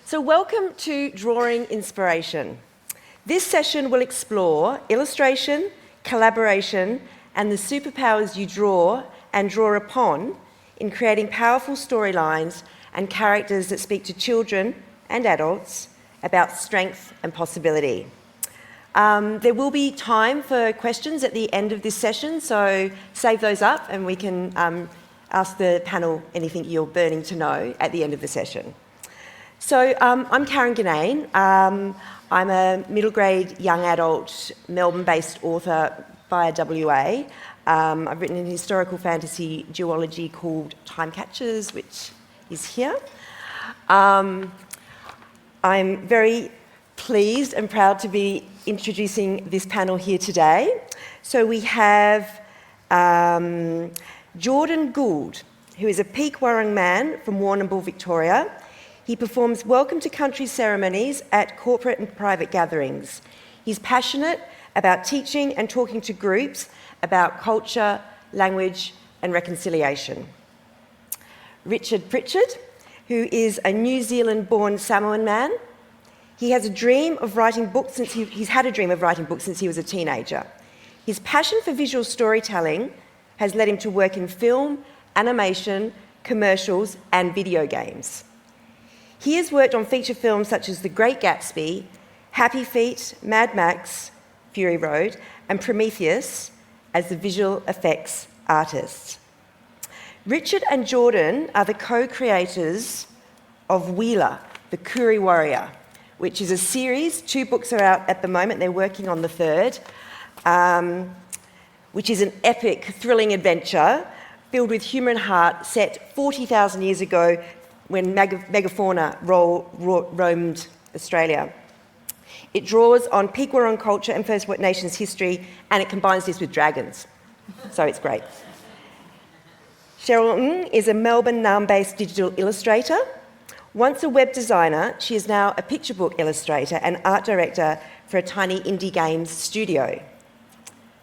So welcome to Drawing Inspiration. This session will explore illustration, collaboration, and the superpowers you draw and draw upon in creating powerful storylines and characters that speak to children and adults about strength and possibility. There will be time for questions at the end of this session, so save those up and we can ask the panel anything you're burning to know at the end of the session. So I'm Karen Ginnane. I'm a middle grade young adult Melbourne-based author via WA. I've written an historical fantasy duology called Time Catchers, which is here. I'm very pleased and proud to be introducing this panel here today. So we have Jordan Gould, who is a Peak Warrung man from Warrnambool, Victoria. He performs welcome to country ceremonies at corporate and private gatherings. He's passionate about teaching and talking to groups about culture, language, and reconciliation. Richard Pritchard, who is a New Zealand-born Samoan man. He has a dream of writing books he's had a dream of writing books since he was a teenager. His passion for visual storytelling has led him to work in film, animation, commercials, and video games. He has worked on feature films such as The Great Gatsby, Happy Feet, Mad Max, Fury Road, and Prometheus as the visual effects artist. Richard and Jordan are the co-creators of Wheeler, the Koori Warrior, which is a series. 2 books are out at the moment. They're working on the 3rd, which is an epic, thrilling adventure filled with humour and heart set 40,000 years ago when megafauna roamed Australia. It draws on Peak Warrung culture and First Nations history, and it combines this with dragons. So it's great. Sher Rill Ng is a Melbourne Naarm-based digital illustrator. Once a web designer, she is now a picture book illustrator and art director for a tiny indie games studio.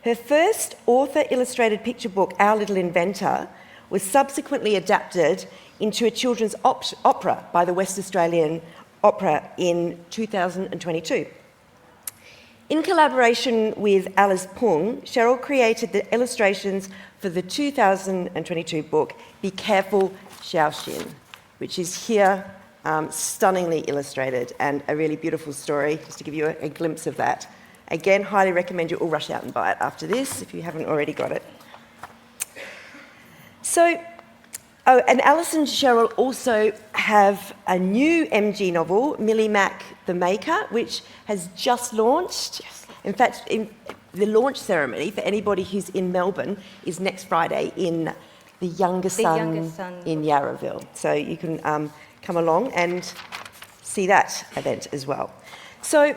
Her first author-illustrated picture book, Our Little Inventor, was subsequently adapted into a children's opera by the West Australian Opera in 2022. In collaboration with Alice Pung, Cheryl created the illustrations for the 2022 book, Be Careful, Xiaoxin, which is here, stunningly illustrated and a really beautiful story, just to give you a glimpse of that. Again, highly recommend you all rush out and buy it after this if you haven't already got it. So, and Alice and Cheryl also have a new MG novel, Millie Mac the Maker, which has just launched. Yes. In fact, the launch ceremony for anybody who's in Melbourne is next Friday in the Younger Sun in Yarraville. So you can come along and see that event as well. So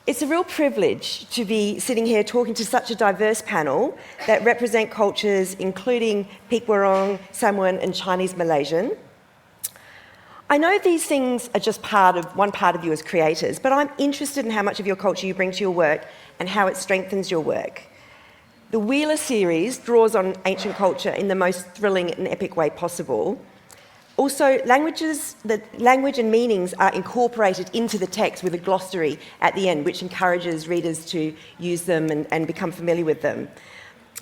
it's a real privilege to be sitting here talking to such a diverse panel that represent cultures including Peak Warrung, Samoan and Chinese Malaysian. I know these things are just one part of you as creators, but I'm interested in how much of your culture you bring to your work and how it strengthens your work. The Wheeler series draws on ancient culture in the most thrilling and epic way possible. Also, the language and meanings are incorporated into the text with a glossary at the end, which encourages readers to use them and become familiar with them.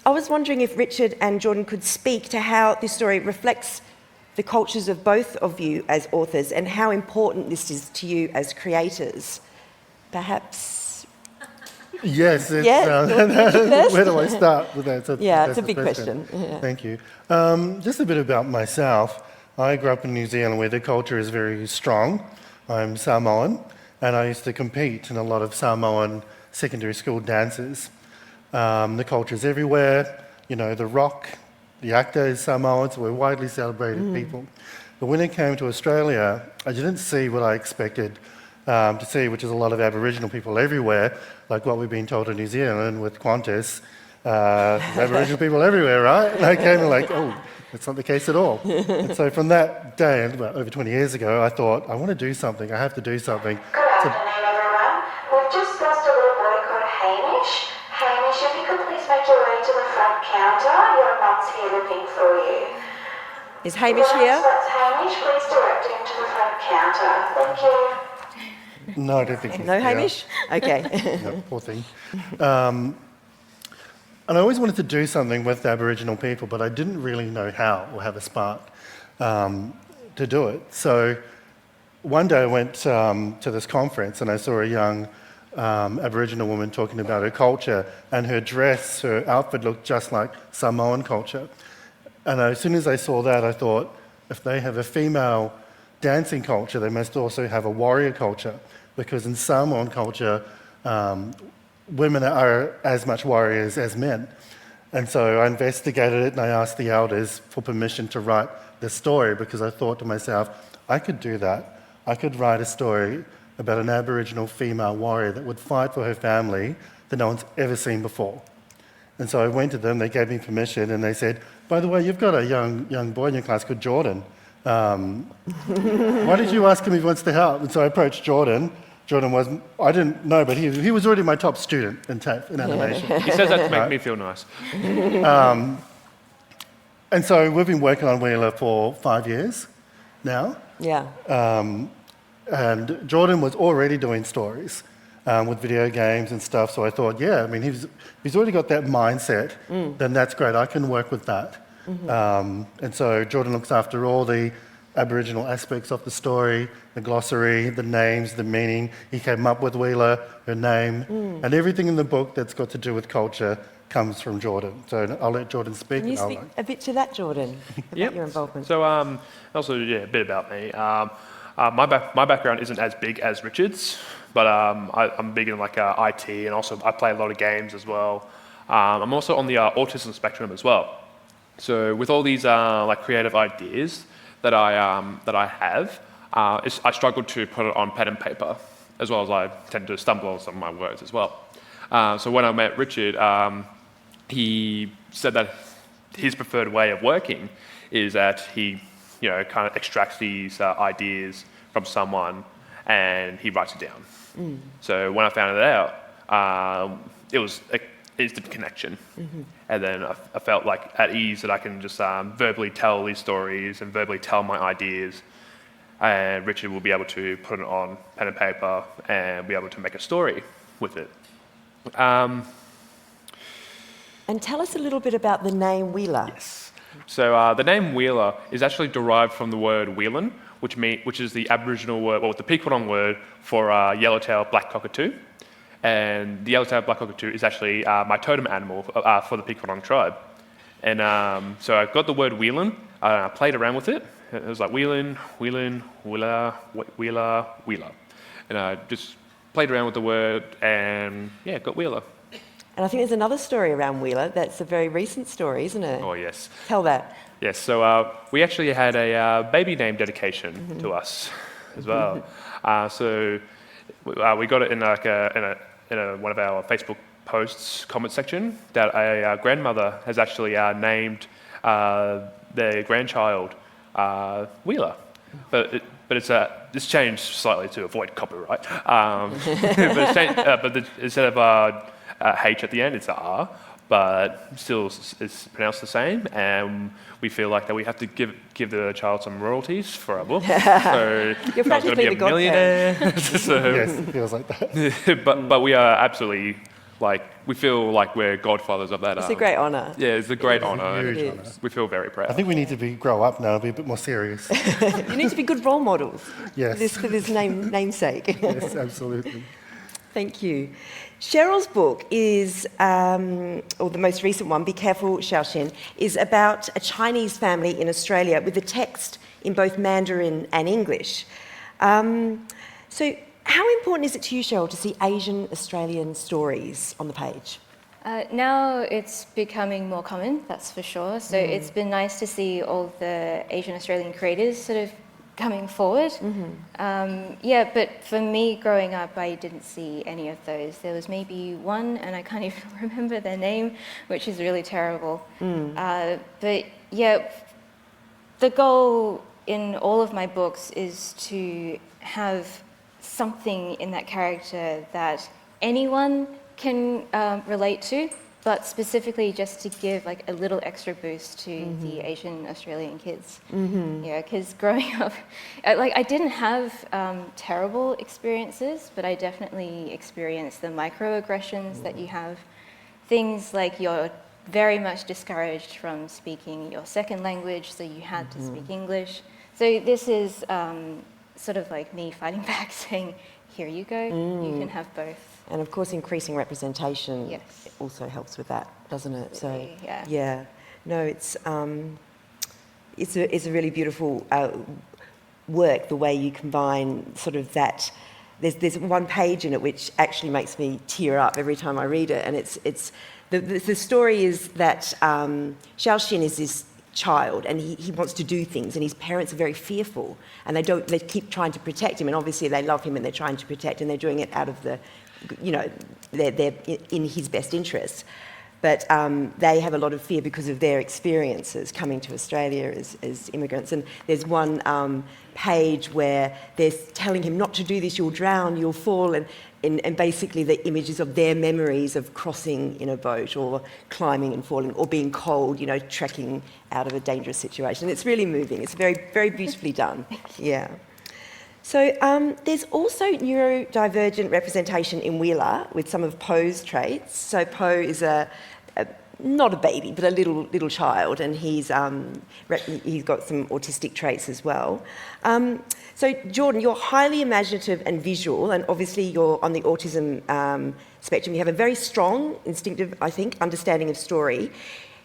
I was wondering if Richard and Jordan could speak to how this story reflects the cultures of both of you as authors and how important this is to you as creators. Perhaps... Yes, it's, where do I start with that? It's a big question. Yeah. Thank you. Just a bit about myself. I grew up in New Zealand where the culture is very strong. I'm Samoan, and I used to compete in a lot of Samoan secondary school dances. The culture's everywhere. You know, the rock, the actor is Samoan, so we're widely celebrated people. But when it came to Australia, I didn't see what I expected to see, which is a lot of Aboriginal people everywhere, like what we've been told in New Zealand with Qantas. Aboriginal people everywhere, right? And I came and oh, that's not the case at all. And so from that day, about over 20 years ago, I thought, I want to do something. I have to do something. Good afternoon, everyone. We've just lost a little boy called Hamish. Hamish, if you could please make your way to the front counter. Your mum's here looking for you. Is Hamish here? That's Hamish. Please direct him to to the front counter. Thank you. No, I don't think he's No, here. Hamish? Okay. No, poor thing. And I always wanted to do something with the Aboriginal people, but I didn't really know how or have a spark to do it. So one day I went to this conference and I saw a young Aboriginal woman talking about her culture, and her dress, her outfit looked just like Samoan culture. And as soon as I saw that, I thought, if they have a female dancing culture, they must also have a warrior culture, because in Samoan culture, women are as much warriors as men. And so I investigated it and I asked the elders for permission to write this story, because I thought to myself, I could do that. I could write a story about an Aboriginal female warrior that would fight for her family that no one's ever seen before. And so I went to them, they gave me permission, and they said, by the way, you've got a young boy in your class called Jordan. Why did you ask him if he wants to help? And so I approached Jordan. Jordan was, I didn't know, but he was already my top student in animation. He says that to make me feel nice. And so we've been working on Wheeler for 5 years now. Yeah. And Jordan was already doing stories with video games and stuff. So I thought, yeah, I mean, he's already got that mindset, then that's great. I can work with that. And so Jordan looks after all the Aboriginal aspects of the story, the glossary, the names, the meaning. He came up with Wheeler, her name, and everything in the book that's got to do with culture comes from Jordan. So I'll let Jordan speak. Can you and speak a bit to that, Jordan, about your involvement? So also, yeah, a bit about me. My background isn't as big as Richard's, but I'm big in like IT, and also I play a lot of games as well. I'm also on the autism spectrum as well. So with all these like creative ideas that I have, I struggle to put it on pen and paper, as well as I tend to stumble on some of my words as well. So when I met Richard, he said that his preferred way of working is that he, kind of extracts these ideas from someone and he writes it down. So when I found it out, it was an instant connection. And then I felt like at ease that I can just verbally tell these stories and verbally tell my ideas, and Richard will be able to put it on pen and paper and be able to make a story with it. And tell us a little bit about the name Wheeler. Yes. So the name Wheeler is actually derived from the word Whelan, which is the Aboriginal word, the Pequodong word for yellowtail black cockatoo. And the yellowtail black cockatoo is actually my totem animal for the Pequodong tribe. And so I got the word Whelan, I played around with it. It was like Whelan, Wheeler, Wheeler. And I just played around with the word and, yeah, got Wheeler. And I think there's another story around Wheeler that's a very recent story, isn't it? Oh, yes. Tell that. Yes, so we actually had a baby name dedication to us as well. So we got it in one of our Facebook posts comment section that a grandmother has actually named their grandchild Wheeler, but it's changed slightly to avoid copyright. But instead of H at the end, it's a R, but still it's pronounced the same, and we feel like that we have to give the child some royalties for our book. So You're practically the be a millionaire. So, Yes, it feels like that. but we are absolutely we feel like we're godfathers of that. It's a great honour. Yeah, it's a great honour. Huge and honour. We feel very proud. I think we need to grow up now and be a bit more serious. You need to be good role models Yes. for this namesake. Yes, absolutely. Thank you. Cheryl's book is, or the most recent one, Be Careful, Xiaoxin, is about a Chinese family in Australia with the text in both Mandarin and English. So how important is it to you, Cheryl, to see Asian Australian stories on the page? Now it's becoming more common, that's for sure. So it's been nice to see all the Asian Australian creators sort of coming forward. Yeah, but for me growing up, I didn't see any of those. There was maybe one, and I can't even remember their name, which is really terrible. But yeah, the goal in all of my books is to have something in that character that anyone can relate to. but specifically just to give like a little extra boost to the Asian Australian kids. Yeah, because growing up, I didn't have terrible experiences, but I definitely experienced the microaggressions that you have. Things like you're very much discouraged from speaking your second language, so you had to speak English. So this is sort of like me fighting back, saying, here you go, you can have both. And of course, increasing representation Yes. also helps with that, doesn't it? So Yeah. no, it's a really beautiful work, the way you combine sort of that. There's one page in it which actually makes me tear up every time I read it, and it's the story is that Xiaoxin is this child, and he wants to do things, and his parents are very fearful, and they keep trying to protect him, and obviously they love him and they're trying to protect, and they're doing it out of the, they're in his best interests. But they have a lot of fear because of their experiences coming to Australia as immigrants. And there's one page where they're telling him not to do this, you'll drown, you'll fall, and basically the images of their memories of crossing in a boat or climbing and falling or being cold, trekking out of a dangerous situation. It's really moving. It's very, very beautifully done. Yeah. So there's also neurodivergent representation in Wheeler with some of Poe's traits. So Poe is not a baby, but a little child, and he's got some autistic traits as well. So Jordan, you're highly imaginative and visual, and obviously you're on the autism spectrum. You have a very strong, instinctive, I think, understanding of story.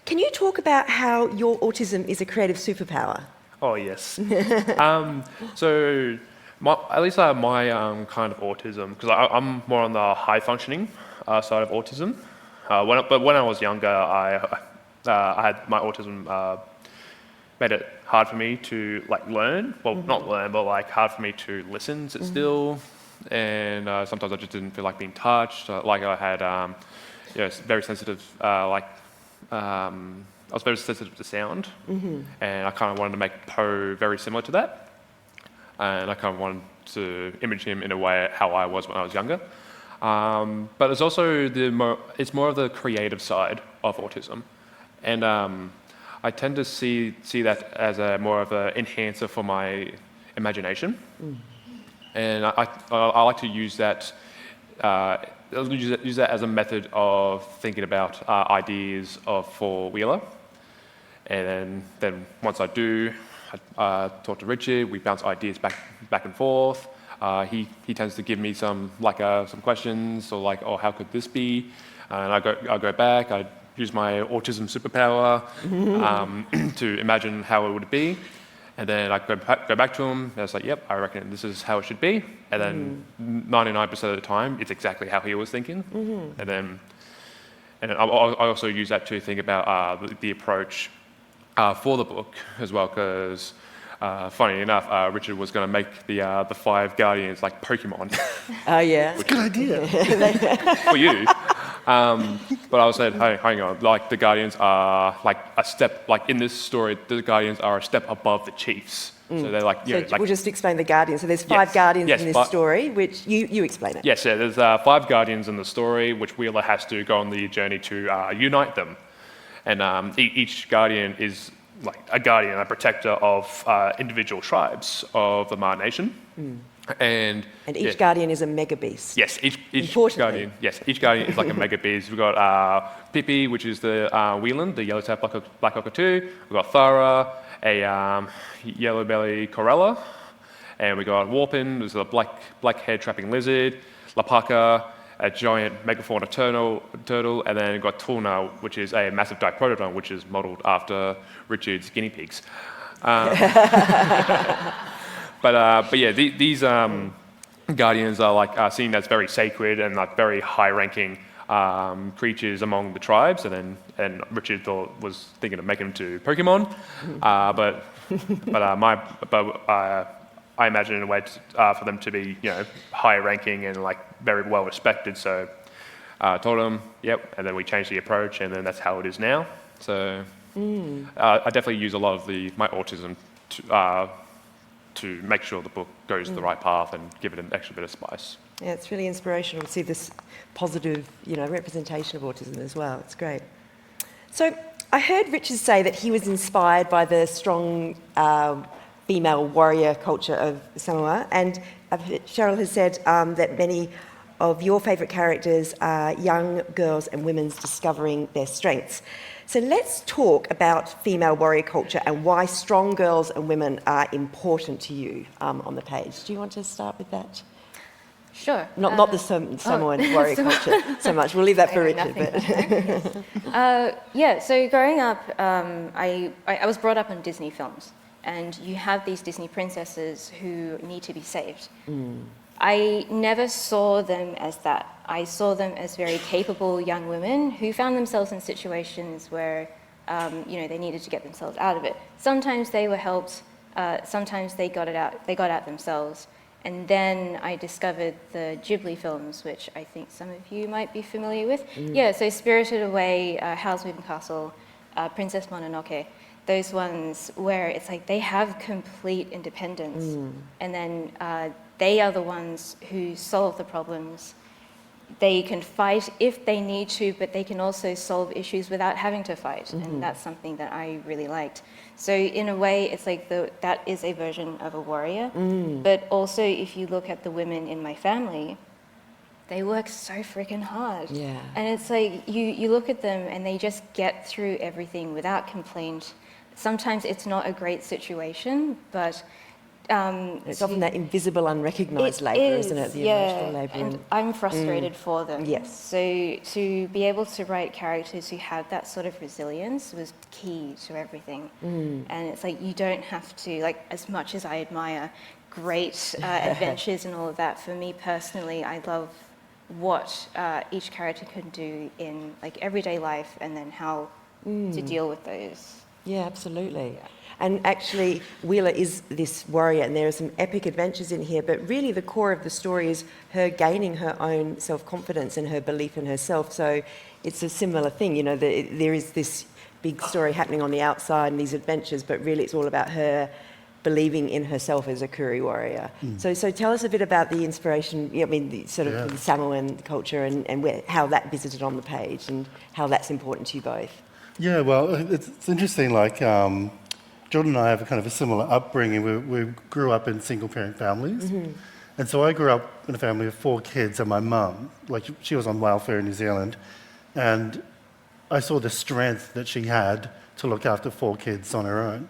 Can you talk about how your autism is a creative superpower? Oh, yes. So at least my kind of autism, because I'm more on the high functioning side of autism. But when I was younger, I had my autism made it hard for me to learn. Well, not learn, but hard for me to listen, sit still, and sometimes I just didn't feel like being touched. I had very sensitive I was very sensitive to sound, and I kind of wanted to make Poe very similar to that. And I kind of wanted to image him in a way how I was when I was younger. But it's also it's more of the creative side of autism, and I tend to see that as more of an enhancer for my imagination, and I like to use that. Use that as a method of thinking about ideas for Wheeler, and then once I do, I talk to Richard. We bounce ideas back and forth. He tends to give me some questions, or oh, how could this be? And I go back. I use my autism superpower to imagine how it would be. And then I go back to him, and it's yep, I reckon this is how it should be. And then 99% of the time, it's exactly how he was thinking. And then I also use that to think about the approach for the book as well, because funny enough, Richard was going to make the 5 Guardians like Pokemon. Oh yeah, Good idea. For you. But I said, hey, hang on, the Guardians are a step, in this story, the Guardians are a step above the Chiefs. So they're we'll just explain the Guardians. So there's 5 Guardians in this story, which you explain it. Yes, there's 5 Guardians in the story, which Wheeler has to go on the journey to unite them. And each Guardian is a guardian, a protector of individual tribes of the Ma Nation. And each Guardian is a mega beast. Yes, each Importantly. Guardian is like a mega beast. We've got Pippi, which is the Whelan, the yellow-tailed black cockatoo. We've got Thara, a yellow-belly Corella. And we've got Warpin, who's a black-haired trapping lizard. Lapaka, a giant megafauna turtle. And then we've got Tulna, which is a massive diprotodon, which is modelled after Richard's guinea pigs. But yeah, these Guardians are seen as very sacred and very high-ranking creatures among the tribes. And Richard was thinking of making them to Pokemon, but I imagine in a way for them to be high-ranking and very well respected. So I told him, yep, and then we changed the approach, and then that's how it is now. So I definitely use a lot of my autism to make sure the book goes the right path and give it an extra bit of spice. Yeah, it's really inspirational to see this positive, representation of autism as well. It's great. So I heard Richard say that he was inspired by the strong female warrior culture of Samoa, and Cheryl has said that many of your favourite characters are young girls and women discovering their strengths. So let's talk about female warrior culture and why strong girls and women are important to you on the page. Do you want to start with that? Sure. Not the Samoan warrior culture so much. We'll leave that for I know Richard. But so growing up, I was brought up on Disney films, and you have these Disney princesses who need to be saved. I never saw them as that. I saw them as very capable young women who found themselves in situations where they needed to get themselves out of it. Sometimes they were helped. Sometimes they got out themselves. And then I discovered the Ghibli films, which I think some of you might be familiar with. Yeah, so Spirited Away, Howl's Moving Castle, Princess Mononoke, those ones where it's like they have complete independence. And then they are the ones who solve the problems. They can fight if they need to, but they can also solve issues without having to fight. And that's something that I really liked. So in a way, it's like that is a version of a warrior. But also, if you look at the women in my family, they work so freaking hard. Yeah. And it's like, you look at them and they just get through everything without complaint. Sometimes it's not a great situation, but it's often that invisible, unrecognised labour, isn't it? The emotional labour. And I'm frustrated for them. Yes. So to be able to write characters who have that sort of resilience was key to everything. And it's like, you don't have to, like, as much as I admire great adventures and all of that, for me personally, I love what each character can do in like everyday life, and then how to deal with those. Yeah, absolutely. And actually, Wheeler is this warrior, and there are some epic adventures in here, but really the core of the story is her gaining her own self-confidence and her belief in herself. So it's a similar thing, there is this big story happening on the outside and these adventures, but really it's all about her believing in herself as a Kuri warrior. So tell us a bit about the inspiration, the sort of the Samoan culture and how that visited on the page and how that's important to you both. Yeah, well, it's interesting, like, Jordan and I have a kind of a similar upbringing. We grew up in single-parent families. And so I grew up in a family of 4 kids, and my mum, like, she was on welfare in New Zealand, and I saw the strength that she had to look after 4 kids on her own.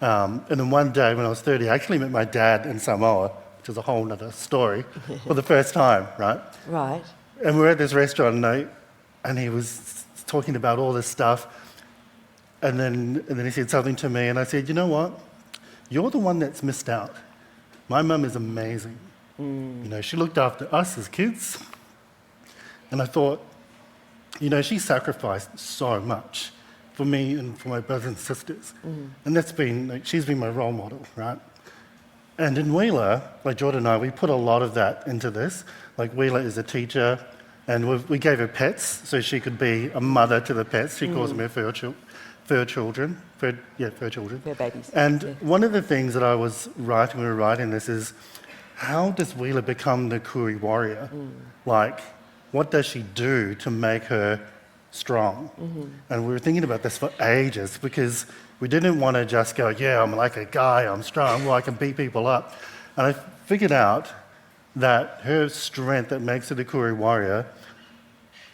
And then one day when I was 30, I actually met my dad in Samoa, which is a whole other story, for the first time, right? Right. And we were at this restaurant, and he was talking about all this stuff. And then he said something to me, and I said, you know what? You're the one that's missed out. My mum is amazing. She looked after us as kids. And I thought, she sacrificed so much for me and for my brothers and sisters. And that's been, she's been my role model, right? And in Wheeler, like Jordan and I, we put a lot of that into this. Like, Wheeler is a teacher, and we gave her pets so she could be a mother to the pets. She calls them her fur children. Fur babies. And one of the things that I was writing, we were writing this, is how does Wheeler become the Kuri warrior? Like, what does she do to make her strong? And we were thinking about this for ages, because we didn't want to just go, yeah, I'm like a guy, I'm strong, well, I can beat people up. And I figured out that her strength that makes her the Kuri warrior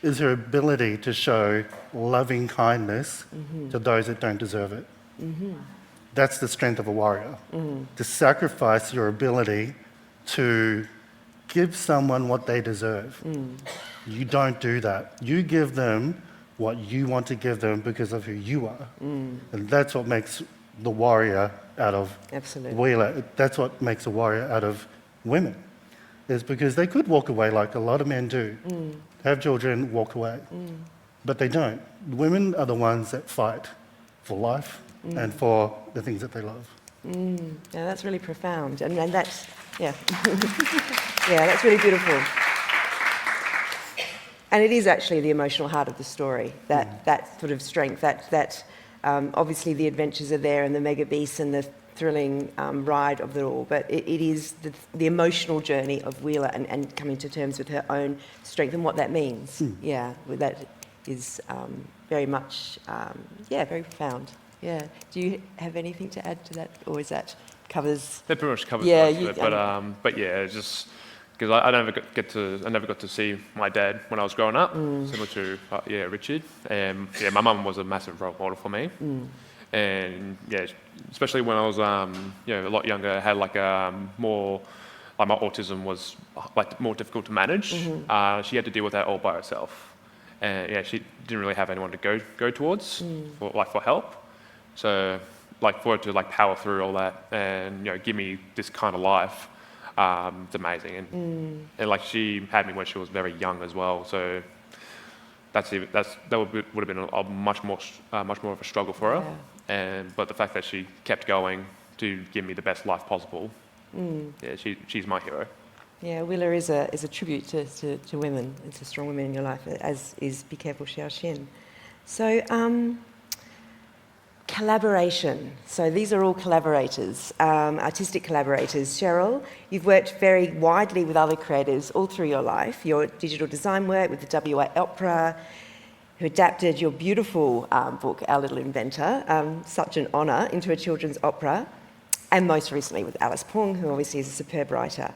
is her ability to show loving kindness to those that don't deserve it. That's the strength of a warrior, to sacrifice your ability to give someone what they deserve. You don't do that. You give them what you want to give them because of who you are. And that's what makes the warrior out of Wheeler. That's what makes a warrior out of women, is because they could walk away like a lot of men do. Have children, walk away. But they don't. Women are the ones that fight for life and for the things that they love. Yeah, that's really profound. And that's, yeah. Yeah, that's really beautiful. And it is actually the emotional heart of the story, that sort of strength, that obviously the adventures are there and the mega beasts and the thrilling ride of it all, but it is the emotional journey of Wheeler and coming to terms with her own strength and what that means. Yeah, well, that is very much, very profound. Yeah. Do you have anything to add to that, or is that covers? That pretty much covers Yeah, most of it, but yeah, it's just because I never got to see my dad when I was growing up, similar to Richard. My mum was a massive role model for me, and yeah, especially when I was a lot younger, I had like more. Like my autism was like more difficult to manage. She had to deal with that all by herself, and yeah, she didn't really have anyone to go towards for help. So like for her to like power through all that and give me this kind of life, it's amazing. And like she had me when she was very young as well. So that would have been a much more of a struggle for her. Yeah. But the fact that she kept going to give me the best life possible. Yeah, she's my hero. Yeah, Wheeler is a tribute to women. It's a strong woman in your life, as is Be Careful Xiaoxian. So, collaboration. So these are all collaborators, artistic collaborators. Cheryl, you've worked very widely with other creators all through your life. Your digital design work with the WA Opera, who adapted your beautiful book, Our Little Inventor, such an honour, into a children's opera. And most recently with Alice Pong, who obviously is a superb writer.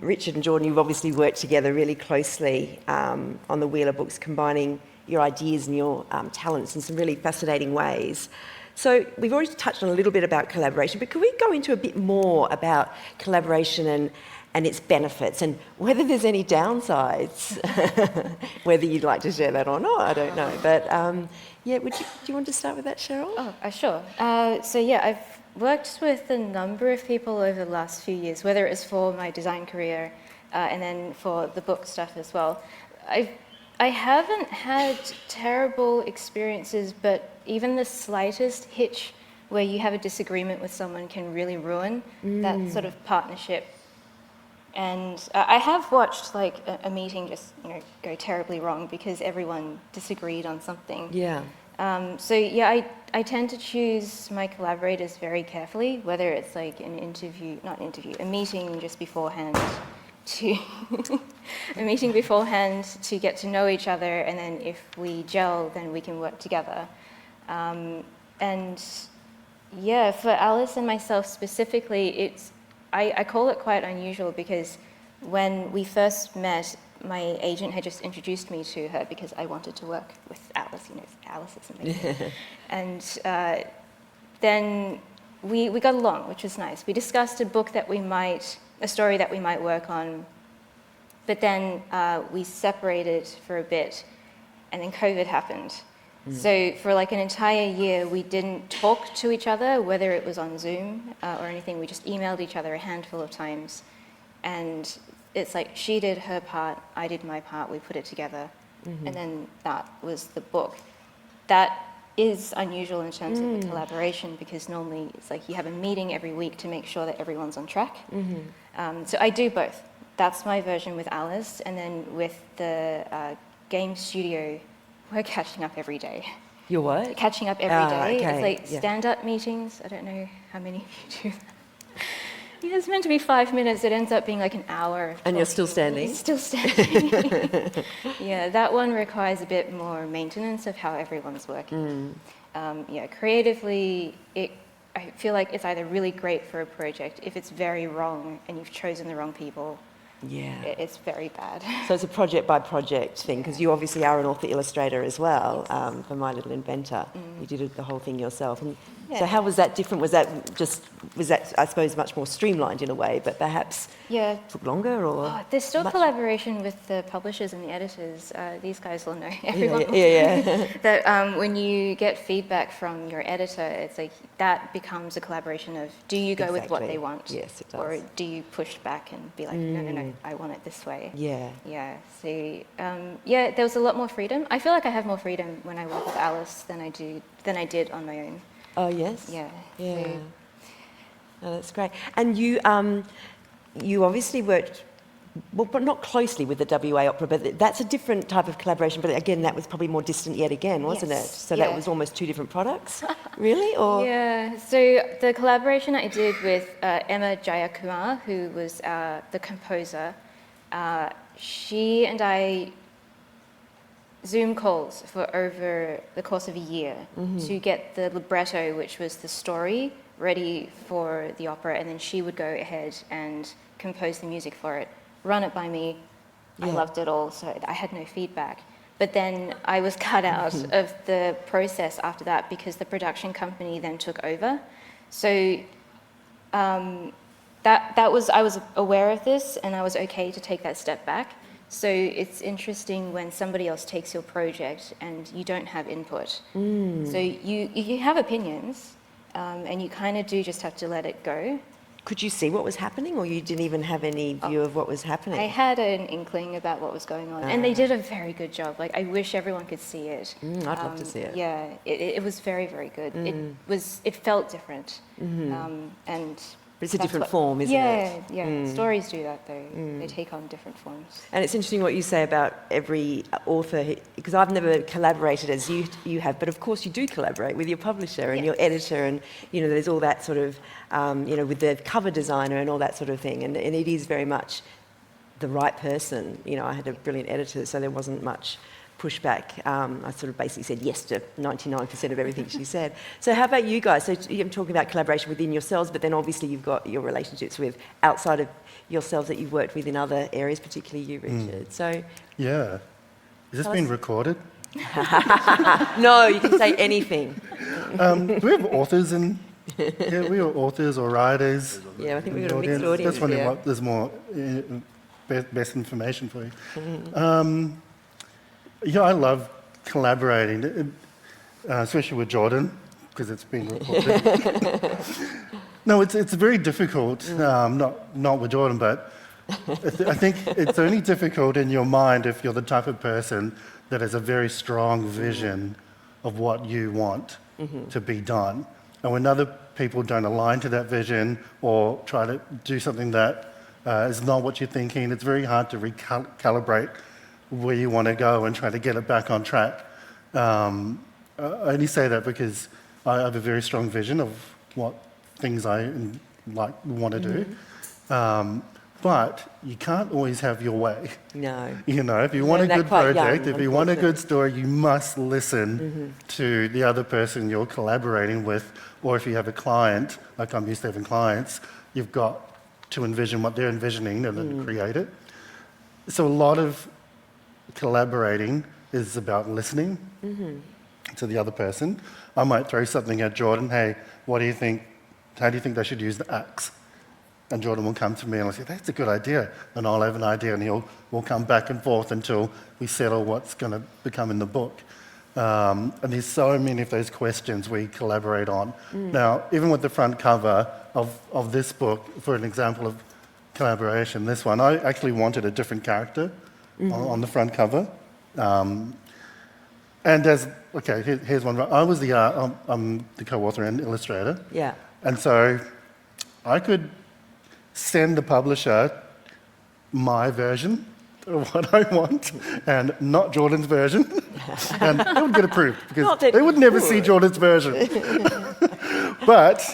Richard and Jordan, you've obviously worked together really closely on the Wheeler books, combining your ideas and your talents in some really fascinating ways. So we've already touched on a little bit about collaboration, but could we go into a bit more about collaboration and its benefits and whether there's any downsides? Whether you'd like to share that or not, I don't know. But do you want to start with that, Cheryl? Oh, sure. I've worked with a number of people over the last few years, whether it was for my design career and then for the book stuff as well. I haven't had terrible experiences, but even the slightest hitch where you have a disagreement with someone can really ruin that sort of partnership. And I have watched like a meeting just go terribly wrong because everyone disagreed on something. Yeah. I tend to choose my collaborators very carefully, whether it's like a meeting just beforehand to get to know each other, and then if we gel, then we can work together. For Alice and myself specifically, I call it quite unusual because when we first met, my agent had just introduced me to her because I wanted to work with Alice. Alice is amazing. And then we got along, which was nice. We discussed a story that we might work on, but then we separated for a bit, and then COVID happened. So for like an entire year, we didn't talk to each other, whether it was on Zoom or anything. We just emailed each other a handful of times, and it's like she did her part, I did my part, we put it together, and then that was the book. That is unusual in terms of the collaboration, because normally it's like you have a meeting every week to make sure that everyone's on track. So I do both. That's my version with Alice, and then with the game studio, we're catching up every day. You're what? Catching up every day. Okay. It's like stand-up meetings. I don't know how many of you do that. Yeah, it's meant to be 5 minutes. It ends up being like an hour. And you're still standing? Still standing. Yeah, that one requires a bit more maintenance of how everyone's working. Creatively, I feel like it's either really great for a project. If it's very wrong and you've chosen the wrong people, it's very bad. So it's a project by project thing, because you obviously are an author illustrator as well, for My Little Inventor. You did the whole thing yourself. And so how was that different? Was that I suppose much more streamlined in a way, but perhaps took longer, or? There's still collaboration with the publishers and the editors. These guys will know. Everyone that when you get feedback from your editor, it's like that becomes a collaboration of, do you go with what they want? Yes, it does. Or do you push back and be like, no, I want it this way. Yeah. So there was a lot more freedom. I feel like I have more freedom when I work with Alice than I did on my own. Oh yes. Yeah. Oh, that's great. And you obviously worked well, but not closely with the WA Opera, but that's a different type of collaboration. But again, that was probably more distant yet again, wasn't it? Yes, So yeah. that was almost two different products, really? Or Yeah, so the collaboration I did with Emma Jayakumar, who was the composer, she and I Zoom calls for over the course of a year to get the libretto, which was the story, ready for the opera, and then she would go ahead and compose the music for it, run it by me. I Yeah. loved it all, so I had no feedback. But then I was cut out of the process after that because the production company then took over. So that was, I was aware of this and I was okay to take that step back. So it's interesting when somebody else takes your project and you don't have input. So you have opinions and you kind of do just have to let it go. could you see what was happening, or you didn't even have any view of what was happening? I had an inkling about what was going on, and they did a very good job. Like, I wish everyone could see it. I'd love to see it. Yeah, it was very, very good. It felt different, and But it's a that's different what- form, isn't it? Yeah. Stories do that though. They take on different forms. And it's interesting what you say about every author, because I've never collaborated as you have, but of course you do collaborate with your publisher and your editor, and there's all that sort of, with the cover designer and all that sort of thing, and it is very much the right person. I had a brilliant editor, so there wasn't much pushback. I sort of basically said yes to 99% of everything she said. So how about you guys? So I'm talking about collaboration within yourselves, but then obviously you've got your relationships with outside of yourselves that you've worked with in other areas, particularly you, Richard. So Yeah. Is this being recorded? no, you can say anything. Do we have authors in? Yeah, we are authors or writers. Yeah, I think in we've the got a mixed audience. Just wondering Yeah. what there's more best information for you. Yeah, I love collaborating, especially with Jordan, because it's been recorded. No, it's very difficult, not with Jordan, but I think it's only difficult in your mind if you're the type of person that has a very strong vision of what you want to be done. And when other people don't align to that vision or try to do something that is not what you're thinking, it's very hard to recalibrate where you want to go and try to get it back on track. I only say that because I have a very strong vision of what things I want to do. But you can't always have your way. No. If you want a learned that good quite young, project, if you want a good unfortunately. story, you must listen to the other person you're collaborating with. Or if you have a client, like I'm used to having clients, you've got to envision what they're envisioning and then create it. So a lot of collaborating is about listening to the other person. I might throw something at Jordan. Hey, what do you think? How do you think they should use the axe? And Jordan will come to me and I'll say, that's a good idea. And I'll have an idea and we'll come back and forth until we settle what's going to become in the book. And there's so many of those questions we collaborate on. Now, even with the front cover of this book, for an example of collaboration, this one, I actually wanted a different character on the front cover. And here's one. I'm the co-author and illustrator. Yeah. And so I could send the publisher my version of what I want and not Jordan's version. And it would get approved because Not that they would never see would. Jordan's version. But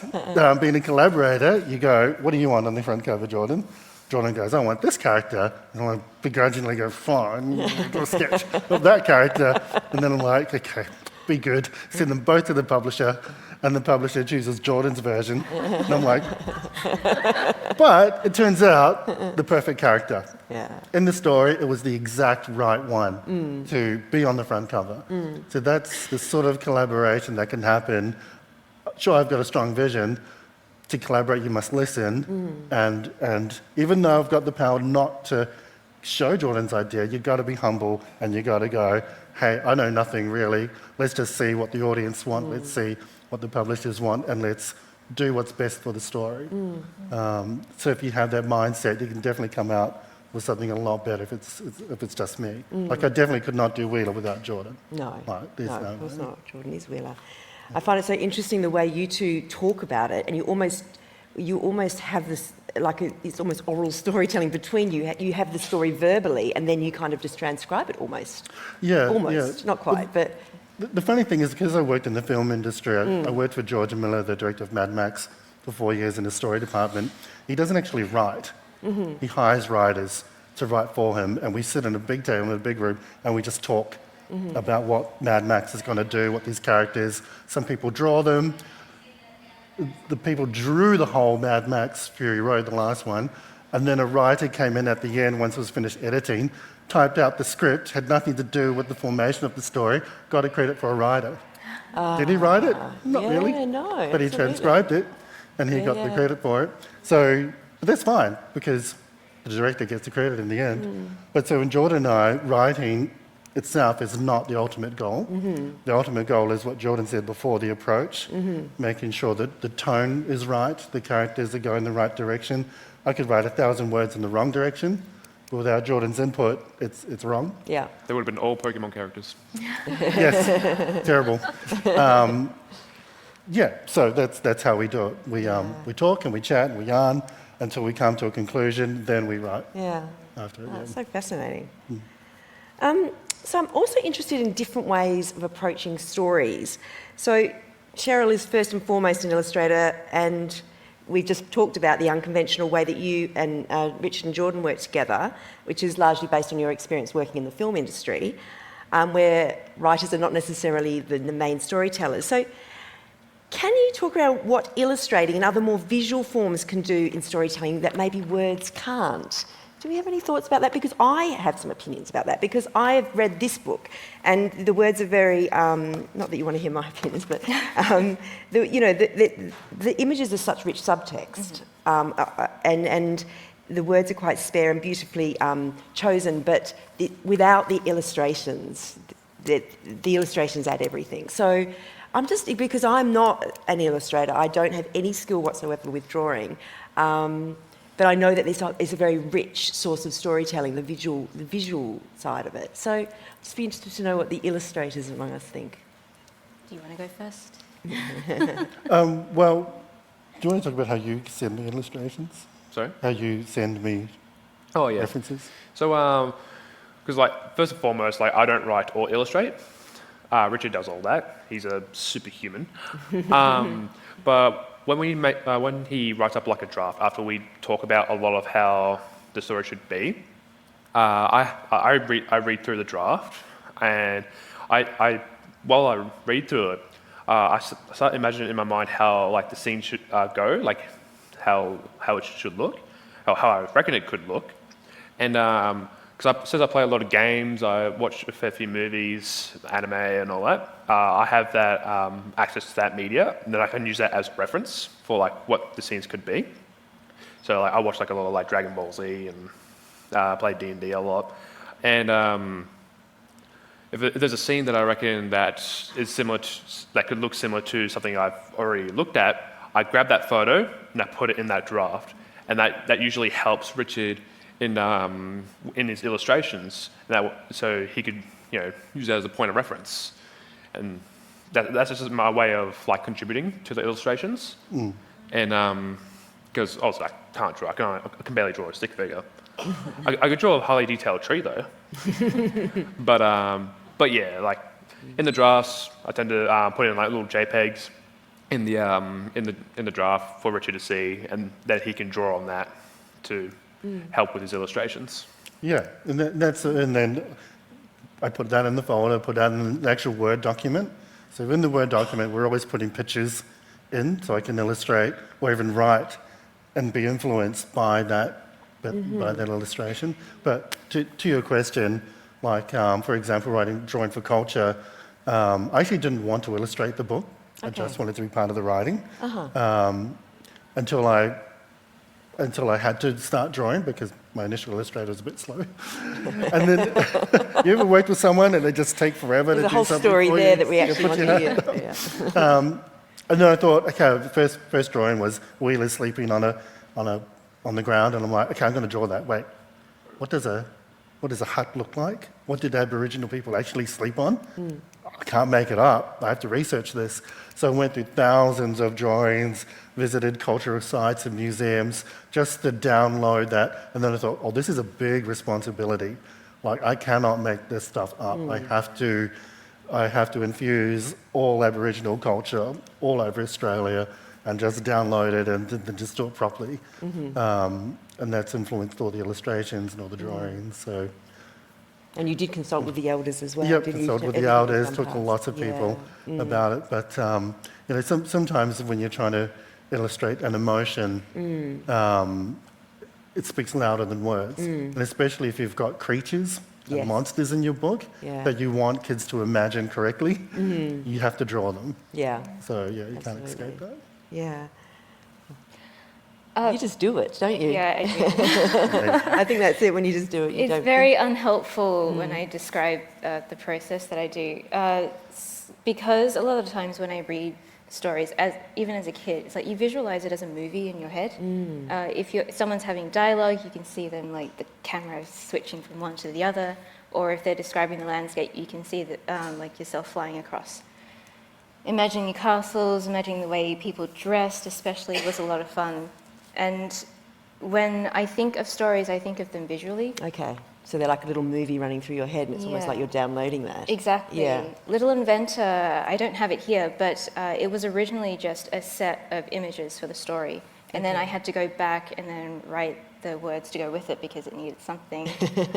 being a collaborator, you go, what do you want on the front cover, Jordan? Jordan goes, I want this character. And I begrudgingly go, fine, do a sketch of that character. And then I'm like, okay, be good. Send them both to the publisher. And the publisher chooses Jordan's version. And I'm like, but it turns out the perfect character. Yeah. In the story, it was the exact right one to be on the front cover. So that's the sort of collaboration that can happen. Sure, I've got a strong vision. To collaborate, you must listen. And even though I've got the power not to show Jordan's idea, you've got to be humble and you've got to go, hey, I know nothing really. Let's just see what the audience want. Let's see what the publishers want, and let's do what's best for the story. So if you have that mindset, you can definitely come out with something a lot better if it's just me. Like I definitely could not do Wheeler without Jordan. No. Like, there's no of course way. not. Jordan is Wheeler. I find it so interesting the way you two talk about it, and you almost have this it's almost oral storytelling between you. You have the story verbally, and then you kind of just transcribe it almost. Yeah, Almost, yeah. not quite, but The funny thing is, because I worked in the film industry, I worked for George Miller, the director of Mad Max, for 4 years in the story department. He doesn't actually write. He hires writers to write for him, and we sit in a big table in a big room, and we just talk about what Mad Max is going to do, what these characters. Some people draw them. The people drew the whole Mad Max Fury Road, the last one, and then a writer came in at the end once it was finished editing, typed out the script, had nothing to do with the formation of the story, got a credit for a writer. Did he write it? Not yeah, really. no, But he absolutely. transcribed it, and he got the Yeah. credit for it. So but that's fine, because the director gets the credit in the end. But so in Jordan and I, writing itself is not the ultimate goal. The ultimate goal is what Jordan said before, the approach, making sure that the tone is right, the characters are going the right direction. I could write 1,000 words in the wrong direction, but without Jordan's input, it's wrong. yeah. They would have been all Pokemon characters. Yes, terrible. Yeah, so that's how we do it. We talk and we chat and we yarn until we come to a conclusion, then we write Yeah. after it. Oh, yeah. that's so fascinating. So I'm also interested in different ways of approaching stories. So Cheryl is first and foremost an illustrator, and we just talked about the unconventional way that you and Richard and Jordan work together, which is largely based on your experience working in the film industry, where writers are not necessarily the main storytellers. So can you talk about what illustrating and other more visual forms can do in storytelling that maybe words can't? Do we have any thoughts about that? Because I have some opinions about that, because I've read this book and the words are very, not that you want to hear my opinions, but the images are such rich subtext, and the words are quite spare and beautifully chosen, but without the illustrations, the illustrations add everything. So I'm just, because I'm not an illustrator, I don't have any skill whatsoever with drawing, but I know that this is a very rich source of storytelling, the visual side of it. So I'd just be interested to know what the illustrators among us think. Do you want to go first? Well, do you want to talk about how you send me illustrations? Sorry? How you send me Oh, yeah. references? So, because first and foremost, I don't write or illustrate. Richard does all that. He's a superhuman. But when he writes up like a draft, after we talk about a lot of how the story should be, I read through the draft, and while I read through it, I start imagining in my mind how the scene should go, how it should look, how I reckon it could look, and because since I play a lot of games, I watch a fair few movies, anime and all that, I have that access to that media, and then I can use that as reference for what the scenes could be. So I watch a lot of Dragon Ball Z and play D&D a lot. And if there's a scene that I reckon that is similar that could look similar to something I've already looked at, I grab that photo and I put it in that draft, and that usually helps Richard in his illustrations, so he could use that as a point of reference, and that's just my way of contributing to the illustrations. And because also I can't draw, I can barely draw a stick figure. I could draw a highly detailed tree though, but yeah, in the drafts I tend to put in little JPEGs in the draft for Richard to see, and that he can draw on that to help with his illustrations. Yeah, and then I put that in the folder, put that in the actual Word document. So in the Word document, we're always putting pictures in, so I can illustrate or even write and be influenced by that illustration. But to your question, for example, drawing for culture, I actually didn't want to illustrate the book. I just wanted to be part of the writing until I had to start drawing, because my initial illustrator was a bit slow. And then you ever worked with someone and they just take forever to do something? There's a whole story for there you? that we actually want to hear. Yeah. And then I thought, okay, the first drawing was Wheeler sleeping on the ground, and I'm like, okay, I'm going to draw that. Wait, what does a hut look like? What did Aboriginal people actually sleep on? I can't make it up. I have to research this. So I went through thousands of drawings, visited cultural sites and museums just to download that. And then I thought, oh, this is a big responsibility. Like, I cannot make this stuff up. I have to infuse all Aboriginal culture all over Australia and just download it and then just do it properly. And that's influenced all the illustrations and all the drawings. So. And you did consult with the elders as well, Yep, didn't consulted you? with the Everything elders, was talked to lots of people Yeah. about it. But you know, sometimes when you're trying to illustrate an emotion, it speaks louder than words. And especially if you've got creatures and Yes. monsters in your book Yeah. that you want kids to imagine correctly, you have to draw them. Yeah, So yeah, you can't Absolutely. escape that. yeah. You just do it, don't you? Yeah, I do. I think that's it, when you just do it. You It's don't very unhelpful when I describe the process that I do, because a lot of the times when I read stories, even as a kid, it's like you visualize it as a movie in your head. If someone's having dialogue, you can see them, like the camera switching from one to the other, or if they're describing the landscape, you can see that, like yourself flying across. Imagining your castles, imagining the way people dressed, especially, was a lot of fun. And when I think of stories, I think of them visually. Okay, so they're like a little movie running through your head, and it's almost Yeah. like you're downloading that. Exactly. Yeah. Little Inventor, I don't have it here, but it was originally just a set of images for the story. And then I had to go back and then write the words to go with it because it needed something.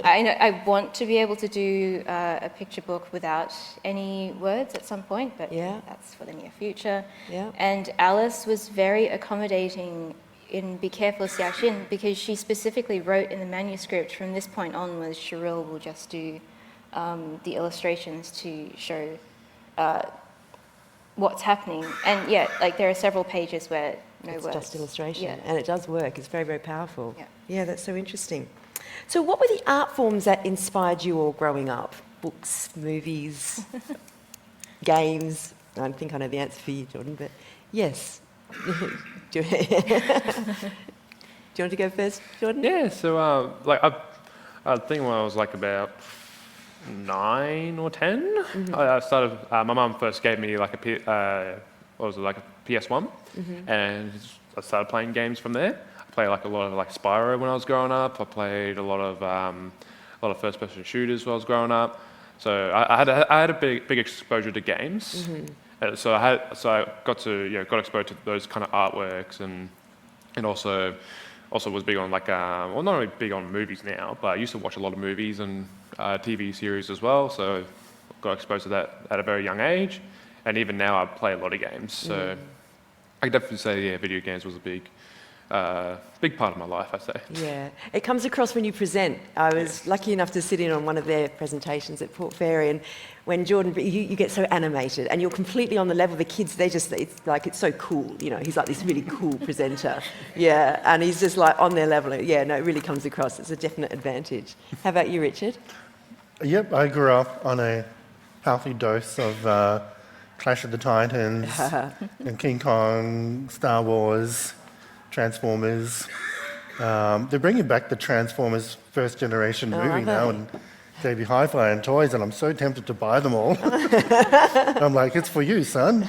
I want to be able to do a picture book without any words at some point, but Yeah. that's for the near future. Yeah. And Alice was very accommodating in Be Careful Xiao Xin, because she specifically wrote in the manuscript, from this point onwards, Sher Rill will just do the illustrations to show what's happening. And yeah, like there are several pages where no It's words. just illustration, Yeah. and it does work. It's very, very powerful. Yeah. Yeah, that's so interesting. So what were the art forms that inspired you all growing up? Books, movies, games? I think I know the answer for you, Jordan, but yes. do you want to go first, Jordan? Yeah, so I think when I was like about 9 or 10, I started. My mum first gave me like a PS1, and I started playing games from there. I played like a lot of like Spyro when I was growing up. I played a lot of first-person shooters when I was growing up. So I had a big exposure to games. So I got exposed to those kind of artworks, and also was big on like not only big on movies now, but I used to watch a lot of movies and TV series as well. So got exposed to that at a very young age, and even now I play a lot of games. So I could definitely say video games was a big part of my life, I'd say. Yeah, it comes across when you present. I was lucky enough to sit in on one of their presentations at Port Fairy, and when Jordan, you get so animated, and you're completely on the level. The kids, it's so cool. You know, he's like this really cool presenter. Yeah, and he's just like on their level. Yeah, no, it really comes across. It's a definite advantage. How about you, Richard? Yep, I grew up on a healthy dose of Clash of the Titans and King Kong, Star Wars, Transformers. They're bringing back the Transformers first generation are movie they? now, and JB Hi-Fi and toys, and I'm so tempted to buy them all. I'm like, it's for you, son.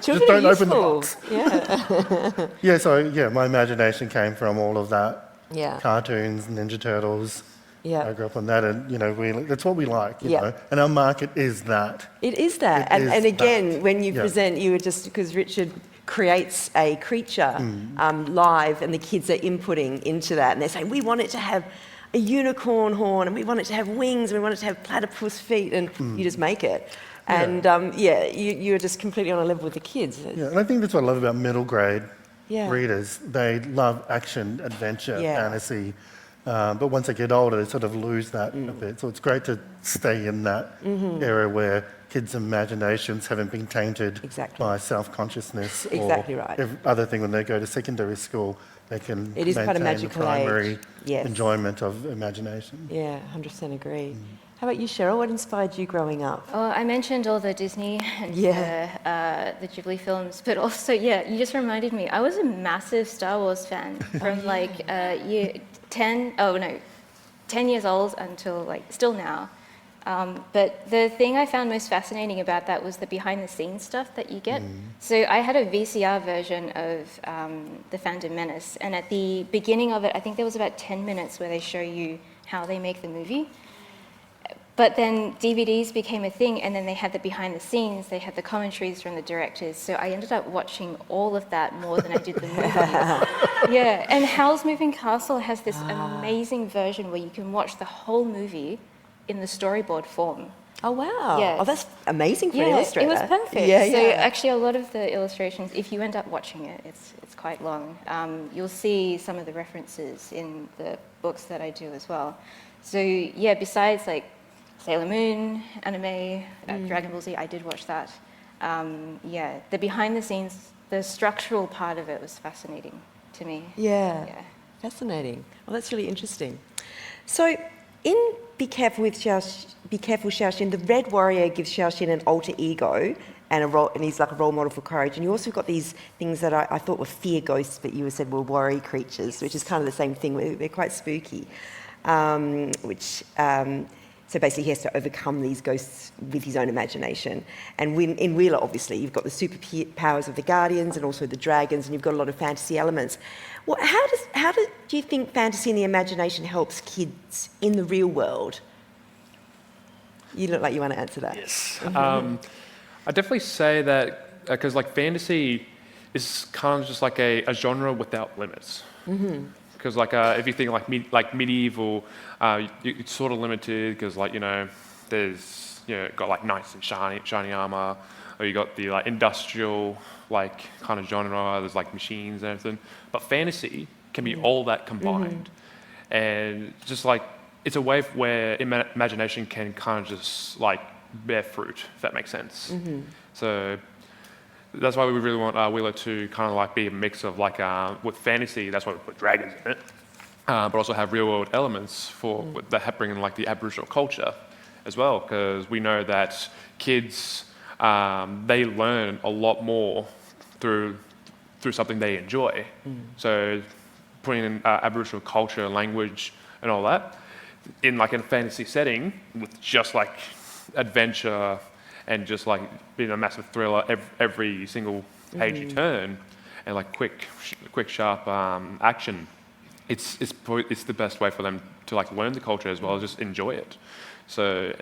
Children don't are open the useful. box. Yeah. Yeah, so yeah, my imagination came from all of that. Yeah. Cartoons, Ninja Turtles. Yeah. I grew up on that, and that's what we like, you Yeah. know. And our market is that. It is that. It is And again, that. when you Yeah. present, you were just, because Richard creates a creature live, and the kids are inputting into that, and they're saying, we want it to have a unicorn horn, and we want it to have wings, and we want it to have platypus feet, and you just make it. And you're just completely on a level with the kids. Yeah, and I think that's what I love about middle grade Yeah. readers. They love action, adventure, Yeah. fantasy. But once they get older, they sort of lose that a bit. So it's great to stay in that area where kids' imaginations haven't been tainted Exactly. by self-consciousness. Exactly or right. Other thing, when they go to secondary school, they can It is quite a maintain magical the primary age. Yes. enjoyment of imagination. Yeah, 100% agree. How about you, Cheryl? What inspired you growing up? Oh, I mentioned all the Disney and the Ghibli films, but also, you just reminded me, I was a massive Star Wars fan from year 10 years old until still now. But the thing I found most fascinating about that was the behind-the-scenes stuff that you get. So I had a VCR version of The Phantom Menace, and at the beginning of it, I think there was about 10 minutes where they show you how they make the movie. But then DVDs became a thing, and then they had the behind the scenes, they had the commentaries from the directors. So I ended up watching all of that more than I did the movie. Yeah, and Howl's Moving Castle has this amazing version where you can watch the whole movie in the storyboard form. Oh, wow. Yes. Oh, that's amazing for an Yeah, illustrator. it was perfect. Yeah, So yeah. actually a lot of the illustrations, if you end up watching it, it's quite long. You'll see some of the references in the books that I do as well. So yeah, besides like Sailor Moon, anime, Dragon Ball Z, I did watch that. Yeah, the behind the scenes, the structural part of it was fascinating to me. Yeah. Yeah. Fascinating. Well, that's really interesting. So, in Be Careful Xiaoxin, the Red Warrior gives Xiaoxin an alter ego and he's like a role model for courage. And you also got these things that I thought were fear ghosts, but you said were worry creatures, which is kind of the same thing. They're quite spooky. So basically he has to overcome these ghosts with his own imagination. And in Wheeler, obviously, you've got the superpowers of the Guardians and also the dragons, and you've got a lot of fantasy elements. Well, how do you think fantasy and the imagination helps kids in the real world? You look like you want to answer that. Yes. I definitely say that because like fantasy is kind of just like a genre without limits. Because like if you think like medieval, it's sort of limited because like there's got like knights in shiny armor, or you got the like industrial like kind of genre. There's like machines and everything. But fantasy can be all that combined, and just like it's a way where imagination can kind of just like bear fruit, if that makes sense. So that's why we really want Wheeler to kind of like be a mix of like with fantasy. That's why we put dragons in it, but also have real world elements for that bring in like the Aboriginal culture as well, because we know that kids they learn a lot more through something they enjoy. So putting in Aboriginal culture, language, and all that in like a fantasy setting with just like adventure and just like being a massive thriller every single page you turn, and like quick, sharp action. It's the best way for them to like learn the culture as well as just enjoy it. So,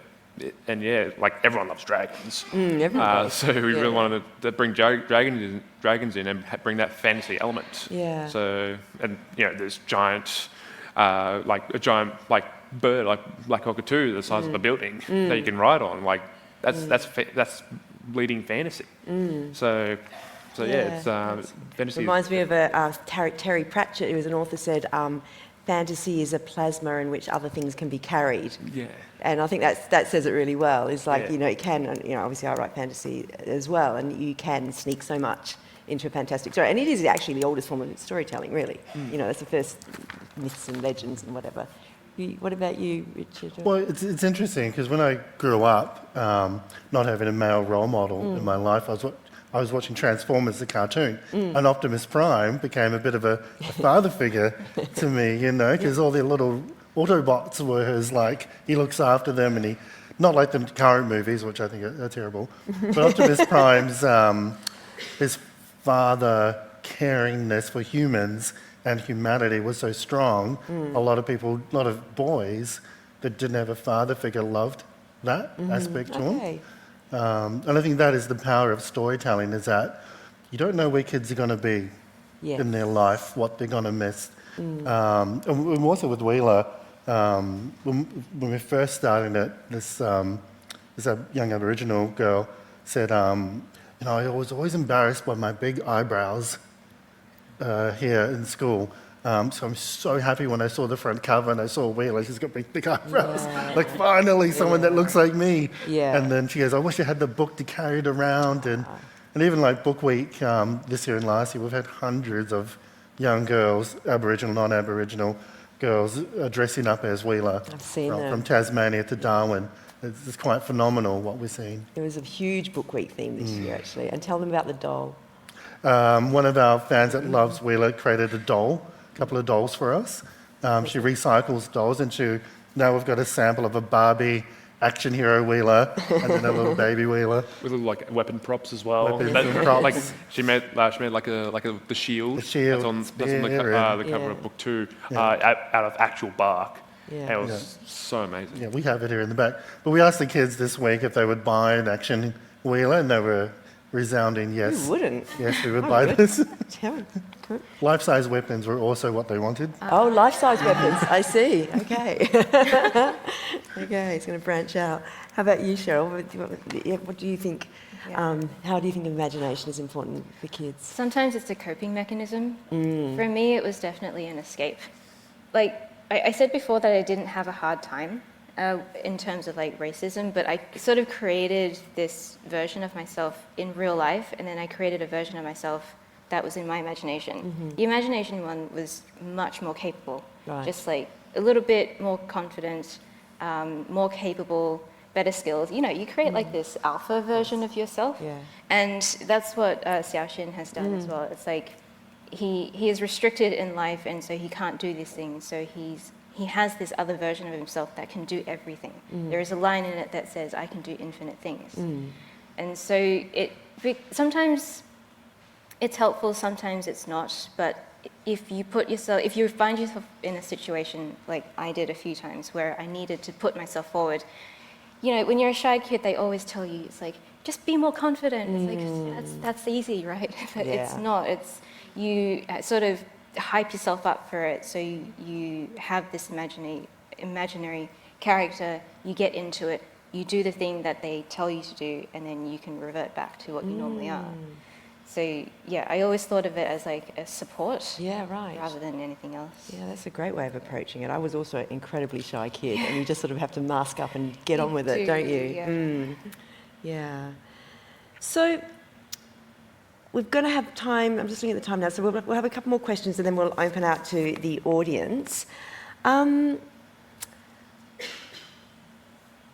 and yeah, like everyone loves dragons. So we really wanted to bring dragons in and bring that fantasy element. Yeah. So, and there's giant, like a giant like bird, like cockatoo, the size of a building that you can ride on. Like that's leading fantasy. So yeah, it's fantasy. Reminds me of Terry Pratchett, who was an author, said fantasy is a plasma in which other things can be carried. Yeah. And I think that says it really well. It's like, Yeah. it can, obviously I write fantasy as well, and you can sneak so much into a fantastic story. And it is actually the oldest form of storytelling, really. That's the first myths and legends and whatever. What about you, Richard? Well, it's interesting because when I grew up, not having a male role model in my life, I was watching Transformers, the cartoon, and Optimus Prime became a bit of a father figure to me, because all the little Autobots were his, like, he looks after them, and not like the current movies, which I think are terrible, but Optimus Prime's, his father caringness for humans and humanity was so strong, a lot of boys that didn't have a father figure loved that aspect to them. And I think that is the power of storytelling, is that you don't know where kids are going to be in their life, what they're going to miss. And also with Wheeler, when we first started it, this young Aboriginal girl said, I was always embarrassed by my big eyebrows here in school. So I'm so happy when I saw the front cover and I saw Wheeler, she's got big eyebrows. Like finally someone that looks like me. Yeah. And then she goes, I wish I had the book to carry it around. And even like Book Week this year and last year, we've had hundreds of young girls, Aboriginal, non-Aboriginal girls, dressing up as Wheeler. I've seen them. From Tasmania to Darwin. It's quite phenomenal what we're seeing. There was a huge Book Week theme this year, actually. And tell them about the doll. One of our fans that loves Wheeler created a couple of dolls for us. She recycles dolls, and now we've got a sample of a Barbie action hero Wheeler and then a little baby Wheeler. With little like weapon props as well. Weapons That- and props. Like she made like the shield. The shield, That's on the, spear the cover Yeah. of book 2, out of actual bark. Yeah. It was so amazing. Yeah, we have it here in the back. But we asked the kids this week if they would buy an action Wheeler, and they were resounding yes. Who wouldn't? Yes, we would I buy would. this. Yeah. Life-size weapons were also what they wanted. Oh, life-size weapons. I see. Okay. Okay, it's going to branch out. How about you, Cheryl? What do you think? How do you think imagination is important for kids? Sometimes it's a coping mechanism. For me, it was definitely an escape. Like I said before that I didn't have a hard time in terms of like racism, but I sort of created this version of myself in real life, and then I created a version of myself that was in my imagination. The imagination one was much more capable, Right. just like a little bit more confident, more capable, better skills. You know, you create like this alpha version of yourself, Yeah. and that's what Xiaoxin has done as well. It's like he is restricted in life, and so he can't do these things. So he has this other version of himself that can do everything. There is a line in it that says, "I can do infinite things," and so sometimes it's helpful, sometimes it's not. But if you find yourself in a situation like I did a few times where I needed to put myself forward, you know, when you're a shy kid, they always tell you, it's like, just be more confident. It's like, that's easy, right? But it's Yeah. not. It's, you sort of hype yourself up for it, so you have this imaginary character, you get into it, you do the thing that they tell you to do, and then you can revert back to what you normally are. So, yeah, I always thought of it as like a support Yeah, right. rather than anything else. Yeah, that's a great way of approaching it. I was also an incredibly shy kid, and you just sort of have to mask up and get on with it, don't you? Yeah. Yeah. So we're going to have time. I'm just looking at the time now. So we'll have a couple more questions, and then we'll open out to the audience.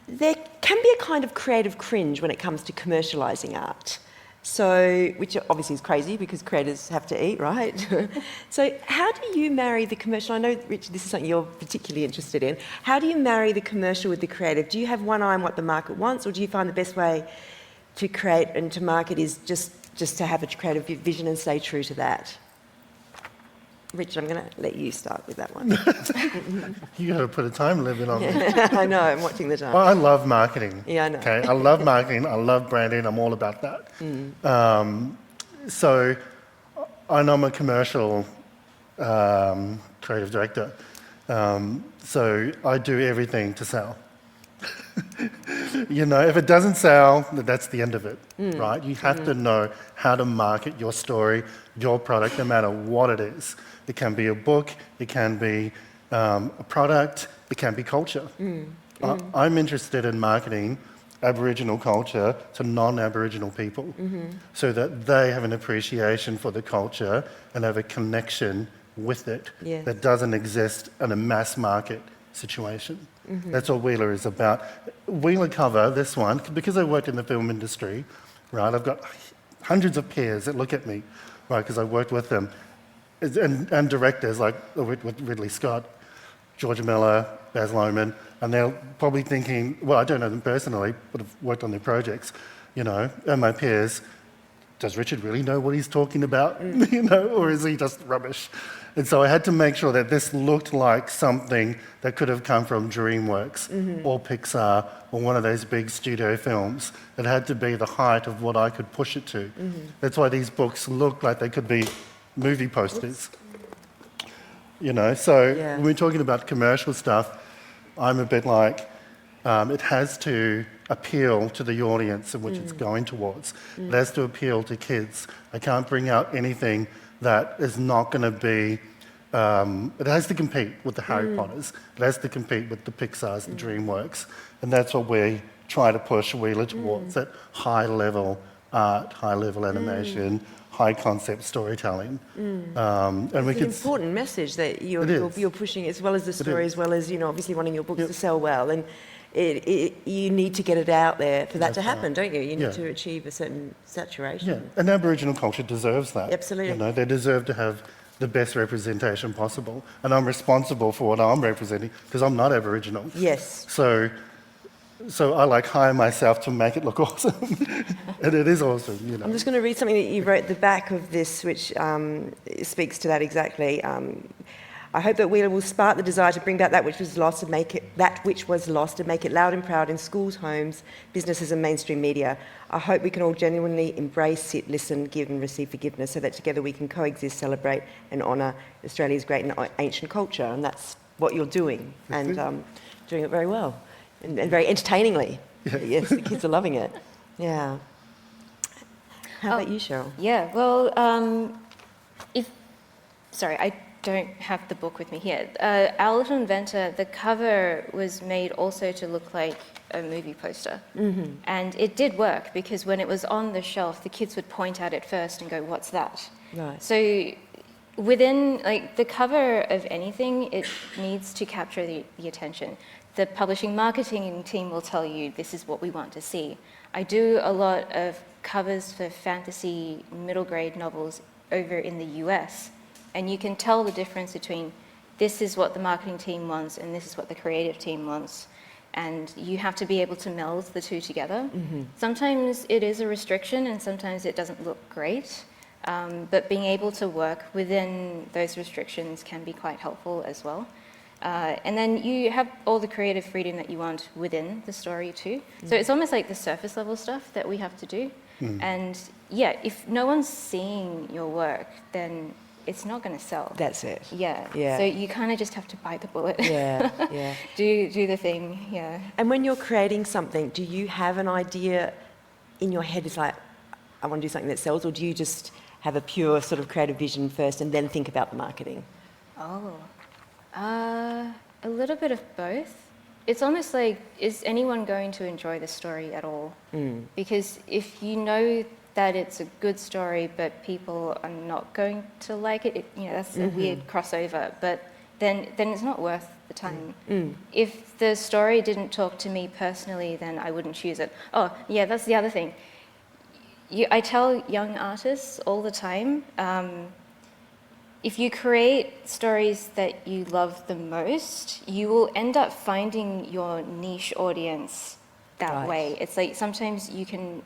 There can be a kind of creative cringe when it comes to commercialising art. So, which obviously is crazy because creators have to eat, right? So how do you marry the commercial? I know, Richard, this is something you're particularly interested in. How do you marry the commercial with the creative? Do you have one eye on what the market wants, or do you find the best way to create and to market is just to have a creative vision and stay true to that? Richard, I'm going to let you start with that one. You got to put a time limit on it. I know, I'm watching the time. I love marketing. Yeah, I know. Okay, I love marketing. I love branding. I'm all about that. So, and I'm a commercial creative director. So I do everything to sell. You know, if it doesn't sell, that's the end of it, right? You have to know how to market your story, your product, no matter what it is. It can be a book, it can be a product, it can be culture. I'm interested in marketing Aboriginal culture to non-Aboriginal people so that they have an appreciation for the culture and have a connection with it Yes. that doesn't exist in a mass market situation. That's what Wheeler is about. Wheeler cover, this one, because I worked in the film industry, right, I've got hundreds of peers that look at me, right, because I worked with them, and directors like with Ridley Scott, George Miller, Baz Luhrmann, and they're probably thinking, well, I don't know them personally, but I've worked on their projects, you know, and my peers, does Richard really know what he's talking about, you know, or is he just rubbish? And so I had to make sure that this looked like something that could have come from DreamWorks or Pixar or one of those big studio films. It had to be the height of what I could push it to. That's why these books look like they could be movie posters. You know, so when we're talking about commercial stuff, I'm a bit like, it has to appeal to the audience in which it's going towards. It has to appeal to kids. I can't bring out anything that is not going to be, it has to compete with the Harry Potters. It has to compete with the Pixars, the DreamWorks. And that's what we try to push Wheeler towards, that high-level art, high-level animation, high-concept storytelling. And we It's an important message that you're pushing, as well as the story, as well as, you know, obviously wanting your books to sell well. And you need to get it out there for that to happen, don't you? You need to achieve a certain saturation. Yeah, and Aboriginal culture deserves that. Absolutely. You know, they deserve to have the best representation possible. And I'm responsible for what I'm representing because I'm not Aboriginal. Yes. So So I like hire myself to make it look awesome. And it is awesome, you know. I'm just going to read something that you wrote at the back of this, which speaks to that exactly. I hope that Wheeler will spark the desire to bring back that which was lost and make it loud and proud in schools, homes, businesses and mainstream media. I hope we can all genuinely embrace, sit, listen, give and receive forgiveness so that together we can coexist, celebrate and honour Australia's great and ancient culture. And that's what you're doing, and doing it very well and very entertainingly. Yeah. Yes, the kids are loving it. Yeah. How about you, Cheryl? Yeah, well, I don't have the book with me here. Our Little Inventor, the cover was made also to look like a movie poster. Mm-hmm. And it did work because when it was on the shelf, the kids would point at it first and go, "What's that?" Right. So within, like, the cover of anything, it needs to capture the attention. The publishing marketing team will tell you, this is what we want to see. I do a lot of covers for fantasy middle grade novels over in the US, and you can tell the difference between this is what the marketing team wants and this is what the creative team wants. And you have to be able to meld the two together. Mm-hmm. Sometimes it is a restriction and sometimes it doesn't look great, but being able to work within those restrictions can be quite helpful as well. And then you have all the creative freedom that you want within the story too. So it's almost like the surface level stuff that we have to do. And yeah, if no one's seeing your work, then it's not going to sell. That's it. Yeah. Yeah. So you kind of just have to bite the bullet. Yeah, yeah. do the thing, yeah. And when you're creating something, do you have an idea in your head? It's like, I want to do something that sells, or do you just have a pure sort of creative vision first and then think about the marketing? A little bit of both. It's almost like, is anyone going to enjoy the story at all? Because if you know that it's a good story, but people are not going to like it, that's a weird crossover. But then it's not worth the time. If the story didn't talk to me personally, then I wouldn't choose it. Oh, yeah, that's the other thing. I tell young artists all the time, if you create stories that you love the most, you will end up finding your niche audience that way. It's like sometimes you can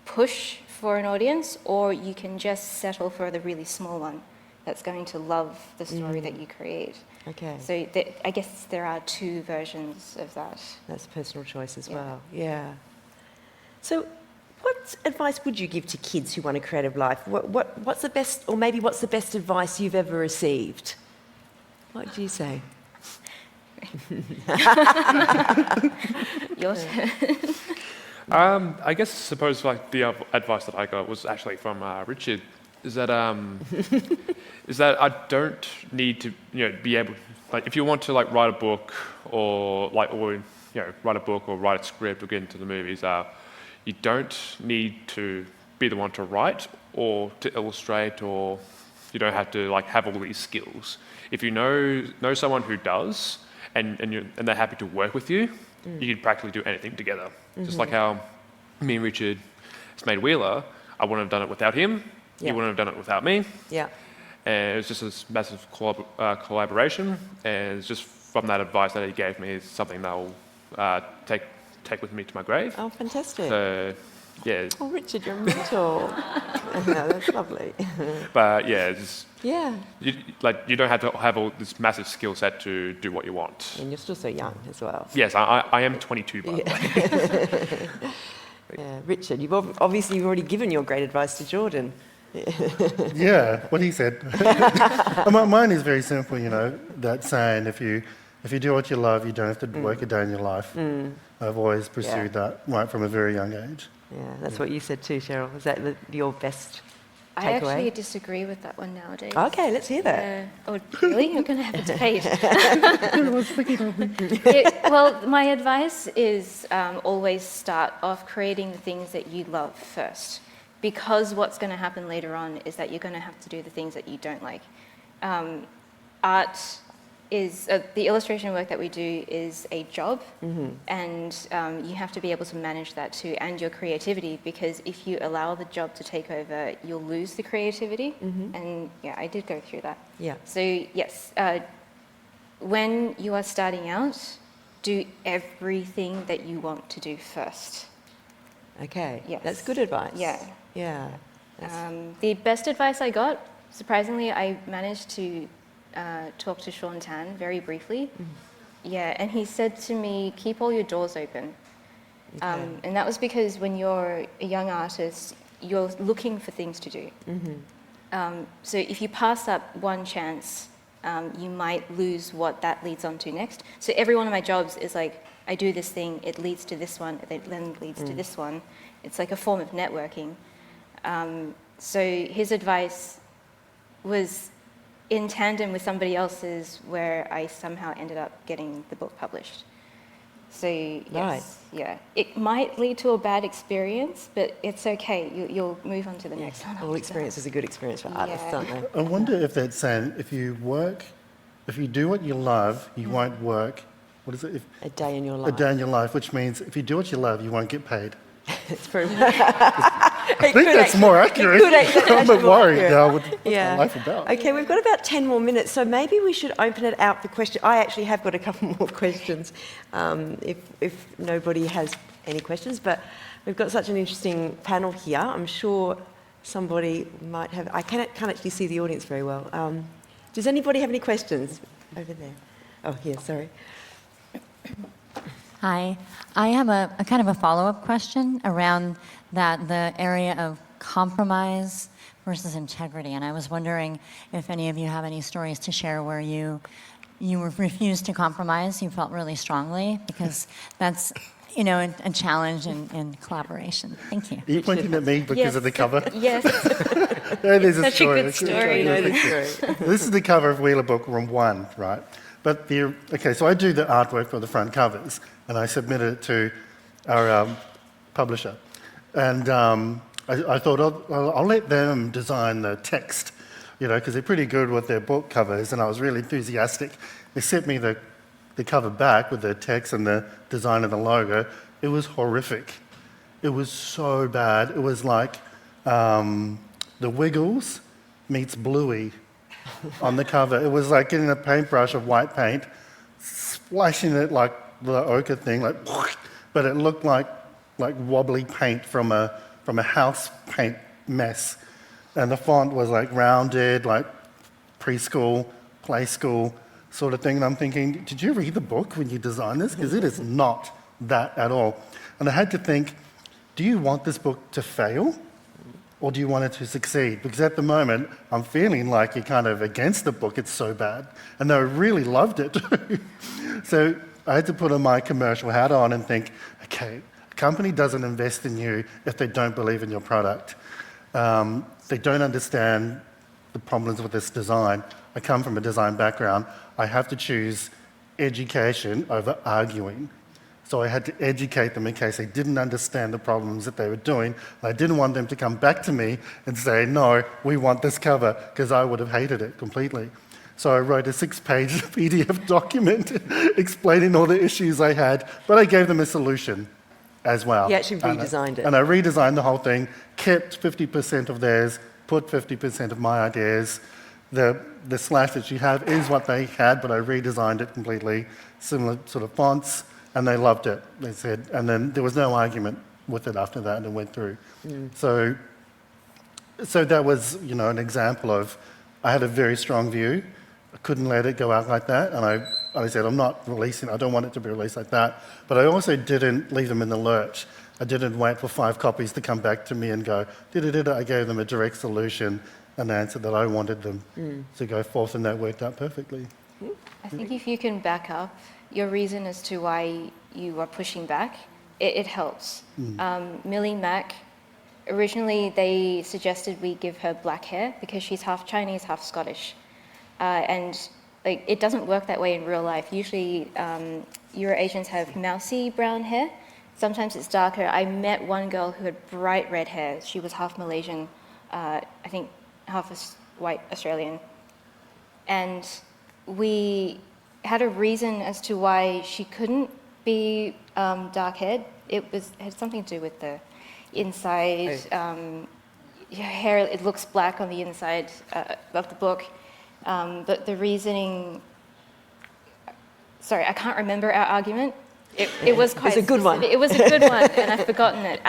push for an audience, or you can just settle for the really small one that's going to love the story that you create. Okay. So I guess there are two versions of that. That's a personal choice as well. Yeah. So what advice would you give to kids who want a creative life? What's the best, or maybe what's the best advice you've ever received? What do you say? Your turn. I suppose like the advice that I got was actually from Richard. Is that I don't need to be able, like, if you want to like write a book or write a book or write a script or get into the movies, you don't need to be the one to write or to illustrate, or you don't have to like have all these skills. If you know someone who does, and they're happy to work with you, you can practically do anything together. Just like how me and Richard has made Wheeler. I wouldn't have done it without him. He wouldn't have done it without me. Yeah. And it was just this massive collaboration. And it's just from that advice that he gave me is something that I'll take with me to my grave. Oh, fantastic. So, yeah. Oh, Richard, you're a mentor. No, that's lovely. But yeah, it's Yeah. you don't have to have all this massive skill set to do what you want. And you're still so young as well. Yes, I am 22, by the way. Yeah, Richard, you've already given your great advice to Jordan. Yeah, what he said. Mine is very simple, that saying, if you do what you love, you don't have to work a day in your life. I've always pursued that right from a very young age. Yeah, that's what you said too, Cheryl. Was that your best takeaway? I actually disagree with that one nowadays. Okay, let's hear that. Oh, really? You're going to have a debate. Well, my advice is always start off creating the things that you love first, because what's going to happen later on is that you're going to have to do the things that you don't like. Art is, the illustration work that we do is a job, and you have to be able to manage that too, and your creativity, because if you allow the job to take over, you'll lose the creativity, and yeah, I did go through that. Yeah. So yes, when you are starting out, do everything that you want to do first. Okay, Yes. that's good advice. Yeah. Yeah. The best advice I got, surprisingly, I managed to talk to Sean Tan very briefly. Yeah, and he said to me, keep all your doors open. And that was because when you're a young artist, you're looking for things to do. So if you pass up one chance, you might lose what that leads on to next. So every one of my jobs is like, I do this thing, it leads to this one, it then leads to this one. It's like a form of networking. So his advice was in tandem with somebody else's, where I somehow ended up getting the book published. So yes, yeah, it might lead to a bad experience, but it's okay. You'll move on to the next one. All experience is a good experience for artists, aren't they? I wonder if that's saying if you do what you love, you won't work. What is it? A day in your A life. day in your life, which means if you do what you love, you won't get paid. It's pretty. I think that's more accurate. I'm a bit worried now. What's my life about? Okay, we've got about 10 more minutes, so maybe we should open it out for questions. I actually have got a couple more questions, if nobody has any questions, but we've got such an interesting panel here. I'm sure somebody might have. I can't actually see the audience very well. Does anybody have any questions over there? Oh, here, sorry. Hi. I have a kind of a follow-up question around the area of compromise versus integrity. And I was wondering if any of you have any stories to share where you refused to compromise, you felt really strongly, because that's, a challenge in collaboration. Thank you. Are you pointing at me because of the cover? Yes. No, there's a Such a story. good story. This is the cover of Wheeler Book Room 1, right? But so I do the artwork for the front covers, and I submitted it to our publisher. And I thought, I'll let them design the text, because they're pretty good with their book covers, and I was really enthusiastic. They sent me the cover back with the text and the design of the logo. It was horrific. It was so bad. It was like the Wiggles meets Bluey on the cover. It was like getting a paintbrush of white paint, splashing it like the ochre thing, but it looked like wobbly paint from a house paint mess. And the font was like rounded, like preschool, play school sort of thing. And I'm thinking, did you read the book when you designed this? Because it is not that at all. And I had to think, do you want this book to fail? Or do you want it to succeed? Because at the moment, I'm feeling like you're kind of against the book, it's so bad. And they really loved it. So I had to put on my commercial hat on and think, okay, a company doesn't invest in you if they don't believe in your product. They don't understand the problems with this design. I come from a design background. I have to choose education over arguing. So I had to educate them in case they didn't understand the problems that they were doing. And I didn't want them to come back to me and say, no, we want this cover, because I would have hated it completely. So I wrote a 6-page PDF document explaining all the issues I had, but I gave them a solution as well. You actually redesigned it. And I redesigned the whole thing, kept 50% of theirs, put 50% of my ideas. The slash that you have is what they had, but I redesigned it completely, similar sort of fonts. And they loved it, they said. And then there was no argument with it after that, and it went through. So that was, an example of, I had a very strong view. I couldn't let it go out like that. And I said, I'm not releasing it. I don't want it to be released like that. But I also didn't leave them in the lurch. I didn't wait for 5 copies to come back to me and go, I gave them a direct solution, an answer that I wanted them to go forth, and that worked out perfectly. I think if you can back up your reason as to why you are pushing back, it helps. Millie Mack, originally they suggested we give her black hair because she's half Chinese, half Scottish. And it doesn't work that way in real life. Usually Euro-Asians have mousy brown hair. Sometimes it's darker. I met one girl who had bright red hair. She was half Malaysian, I think half white Australian. And we had a reason as to why she couldn't be dark-haired. It had something to do with the inside. Her hair, it looks black on the inside of the book. But the reasoning sorry, I can't remember our argument. It was quite a good one. specific. It was a good one, and I've forgotten it.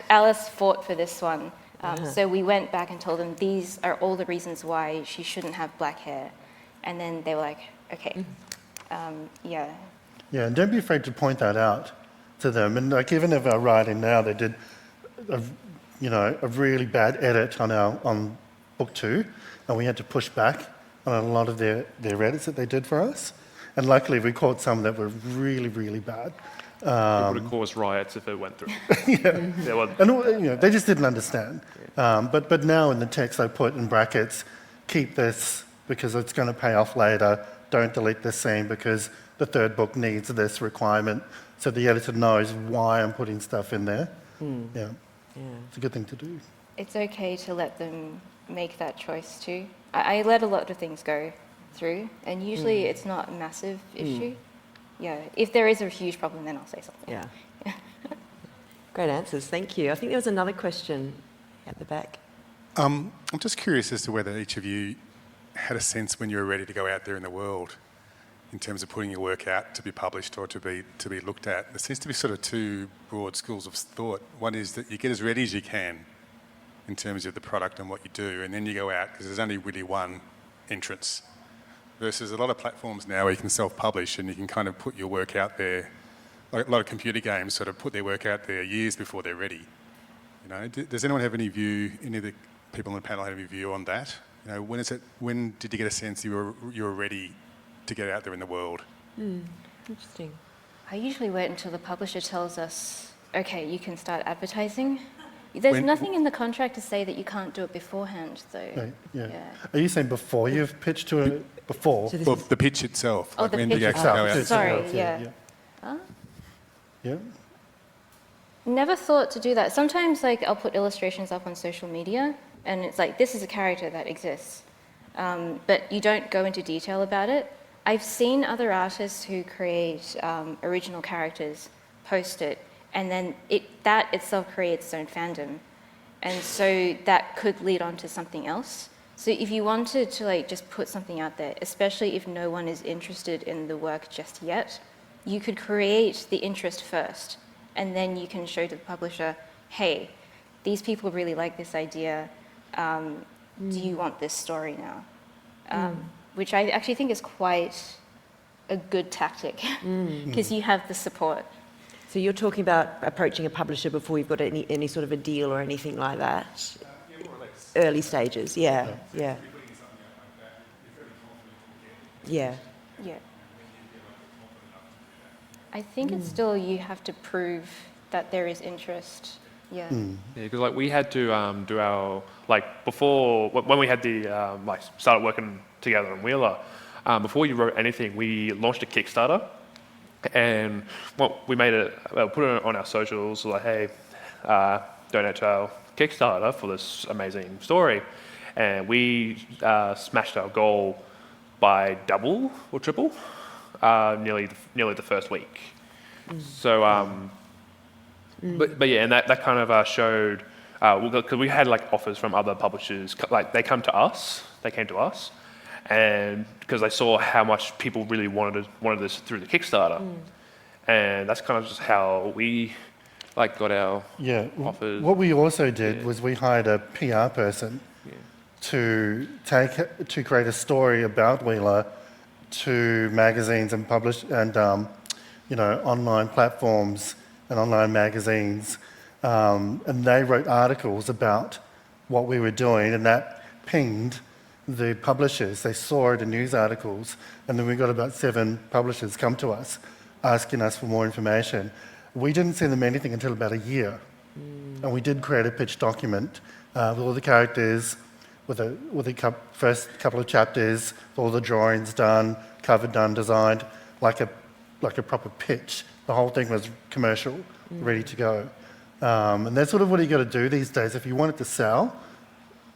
Alice fought for this one. So we went back and told them these are all the reasons why she shouldn't have black hair. And then they were like, okay, yeah. Yeah, and don't be afraid to point that out to them. And like even if our writing now, they did a really bad edit on book 2, and we had to push back on a lot of their edits that they did for us. And luckily, we caught some that were really, really bad. It would have caused riots if it went through. And they just didn't understand. But now in the text, I put in brackets, keep this because it's going to pay off later. Don't delete this scene because the third book needs this requirement. So the editor knows why I'm putting stuff in there. Yeah, it's a good thing to do. It's okay to let them make that choice too. I let a lot of things go through, and usually it's not a massive issue. Yeah, if there is a huge problem, then I'll say something. Yeah. Great answers, thank you. I think there was another question at the back. I'm just curious as to whether each of you had a sense when you were ready to go out there in the world in terms of putting your work out to be published or to be looked at. There seems to be sort of two broad schools of thought. One is that you get as ready as you can in terms of the product and what you do, and then you go out because there's only really one entrance. Versus a lot of platforms now where you can self-publish and you can kind of put your work out there. Like a lot of computer games sort of put their work out there years before they're ready. Does anyone have any view, any of the people on the panel have any view on that? When did you get a sense you were ready to get out there in the world? Interesting. I usually wait until the publisher tells us, okay, you can start advertising. There's nothing in the contract to say that you can't do it beforehand, though. Right, yeah. Are you saying before you've pitched to it? Before? Well, the pitch itself. Oh, the when pitch you actually go itself. out. Sorry, yeah. Yeah. Never thought to do that. Sometimes, I'll put illustrations up on social media, and it's like, this is a character that exists. But you don't go into detail about it. I've seen other artists who create original characters post it, and then that itself creates its own fandom. And so that could lead on to something else. So if you wanted to just put something out there, especially if no one is interested in the work just yet, you could create the interest first, and then you can show to the publisher, hey, these people really like this idea. Do you want this story now? Which I actually think is quite a good tactic because you have the support. So you're talking about approaching a publisher before you've got any sort of a deal or anything like that? Yeah, more or less. Early stages, yeah. Yeah. I think it's still you have to prove that there is interest. Yeah. Yeah, because we had to do our before when we had the started working together in Wheeler. Before you wrote anything, we launched a Kickstarter, and we made it, put it on our socials hey, donate to our Kickstarter for this amazing story, and we smashed our goal by double or triple, nearly the first week. So. But yeah, and that kind of showed, because we had offers from other publishers, they came to us, and because they saw how much people really wanted this through the Kickstarter, and that's kind of just how we got our offers. What we also did was we hired a PR person to create a story about Wheeler to magazines and publish and online platforms and online magazines, and they wrote articles about what we were doing, and that pinged the publishers. They saw it in news articles, and then we got about 7 publishers come to us asking us for more information. We didn't send them anything until about a year, and we did create a pitch document with all the characters, with the first couple of chapters, all the drawings done, cover done, designed, like a proper pitch. The whole thing was commercial, ready to go. And that's sort of what you got to do these days. If you want it to sell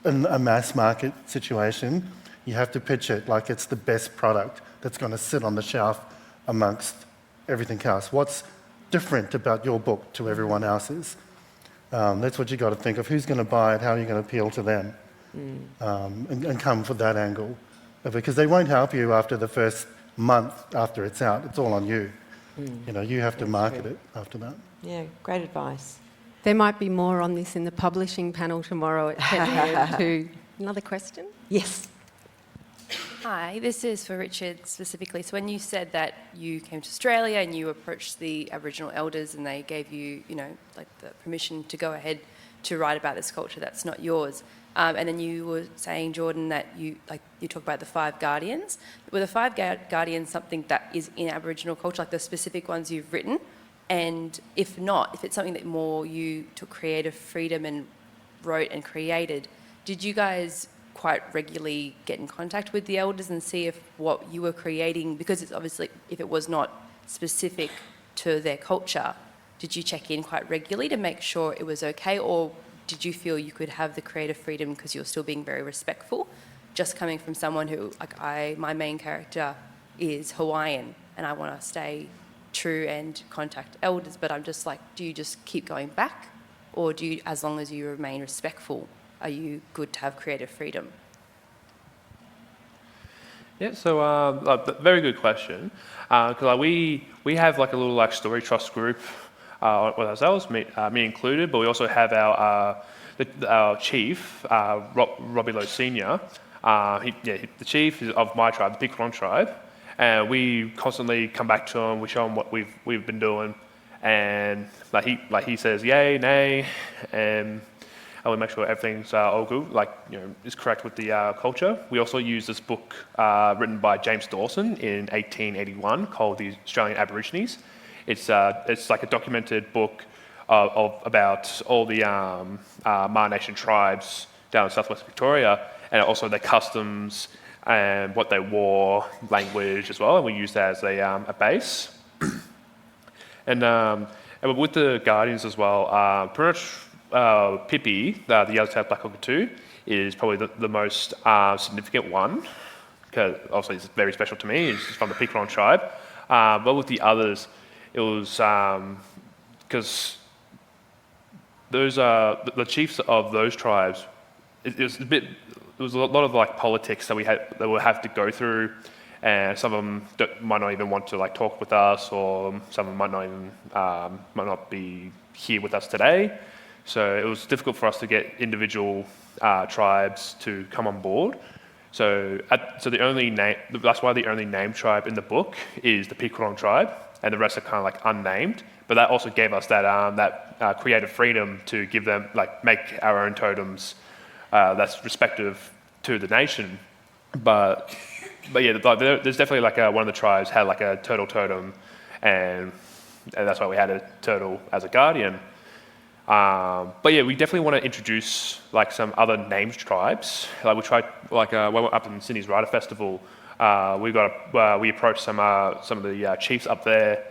in a mass market situation, you have to pitch it like it's the best product that's going to sit on the shelf amongst everything else. What's different about your book to everyone else's? That's what you got to think of. Who's going to buy it? How are you going to appeal to them? And come for that angle. Because they won't help you after the first month after it's out, it's all on you. You know, you have to market it after that. Yeah, great advice. There might be more on this in the publishing panel tomorrow at 10 a.m. too. Another question? Yes. Hi, this is for Richard specifically. So when you said that you came to Australia and you approached the Aboriginal elders and they gave you, you know, like the permission to go ahead to write about this culture that's not yours, and then you were saying, Jordan, that you talk about the 5 guardians. Were the 5 guardians something that is in Aboriginal culture, like the specific ones you've written? And if not, if it's something that more you took creative freedom and wrote and created, did you guys quite regularly get in contact with the elders and see if what you were creating, because it's obviously, if it was not specific to their culture, did you check in quite regularly to make sure it was okay, or did you feel you could have the creative freedom because you're still being very respectful? Just coming from someone who, like my main character is Hawaiian and I want to stay true and contact elders, but I'm just like, do you just keep going back, or do you, as long as you remain respectful, are you good to have creative freedom? Yeah, so very good question. Because we have like a little like story trust group with ourselves, me included, but we also have our chief, Robbie Lowe Senior. The chief is of my tribe, the Picron tribe, and we constantly come back to him. We show him what we've been doing, and he says yay, nay, and we make sure everything's all good, is correct with the culture. We also use this book written by James Dawson in 1881 called The Australian Aborigines. It's like a documented book about all the Mar Nation tribes down in southwest Victoria, and also their customs and what they wore, language as well, and we use that as a base. And with the Guardians as well, pretty much Pippi, the yellow-tailed black cockatoo, is probably the most significant one, because obviously it's very special to me. It's from the Picron tribe. But with the others, it was because those the chiefs of those tribes. It was a lot of like politics that we would have to go through, and some of them might not even want to like talk with us, or some of them might not be here with us today. So it was difficult for us to get individual tribes to come on board. So the only name, that's why the only named tribe in the book is the Picron tribe, and the rest are kind of like unnamed. But that also gave us that creative freedom to give them, like, make our own totems that's respective to the nation. But yeah, there's definitely like one of the tribes had like a turtle totem, and that's why we had a turtle as a guardian. But yeah, we definitely want to introduce like some other named tribes. Like we tried, when we were up in Sydney's Writer Festival, we approached some of the chiefs up there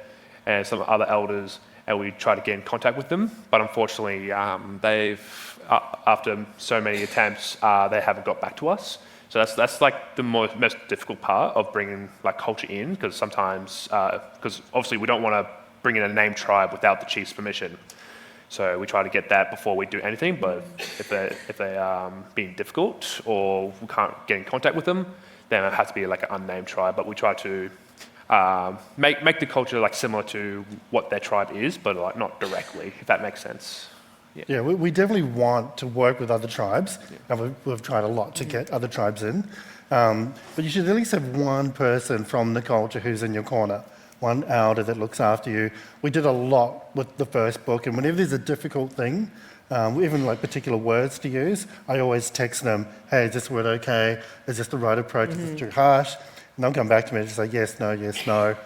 and some other elders, and we tried to get in contact with them. But unfortunately, after so many attempts, they haven't got back to us. So that's like the most difficult part of bringing like culture in, because sometimes, because obviously we don't want to bring in a named tribe without the chief's permission. So we try to get that before we do anything. But if they're being difficult or we can't get in contact with them, then it has to be like an unnamed tribe. But we try to make the culture like similar to what their tribe is, but like not directly, if that makes sense. Yeah, we definitely want to work with other tribes, and we've tried a lot to get other tribes in. But you should at least have one person from the culture who's in your corner, one elder that looks after you. We did a lot with the first book, and whenever there's a difficult thing, even like particular words to use, I always text them, hey, is this word okay? Is this the right approach? Is this too harsh? And they'll come back to me and just say, yes, no, yes, no.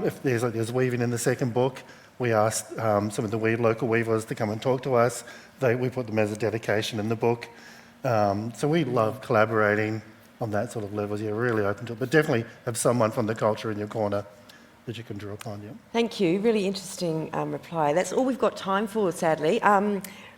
If there's weaving in the second book, we asked some of the local weavers to come and talk to us. We put them as a dedication in the book. So we love collaborating on that sort of level. Yeah, really open to it. But definitely have someone from the culture in your corner that you can draw upon. Yeah. Thank you. Really interesting reply. That's all we've got time for, sadly.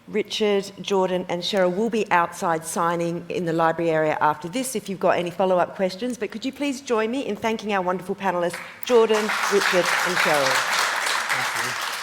Richard, Jordan and Cheryl will be outside signing in the library area after this if you've got any follow-up questions. But could you please join me in thanking our wonderful panellists, Jordan, Richard and Cheryl. Thank you.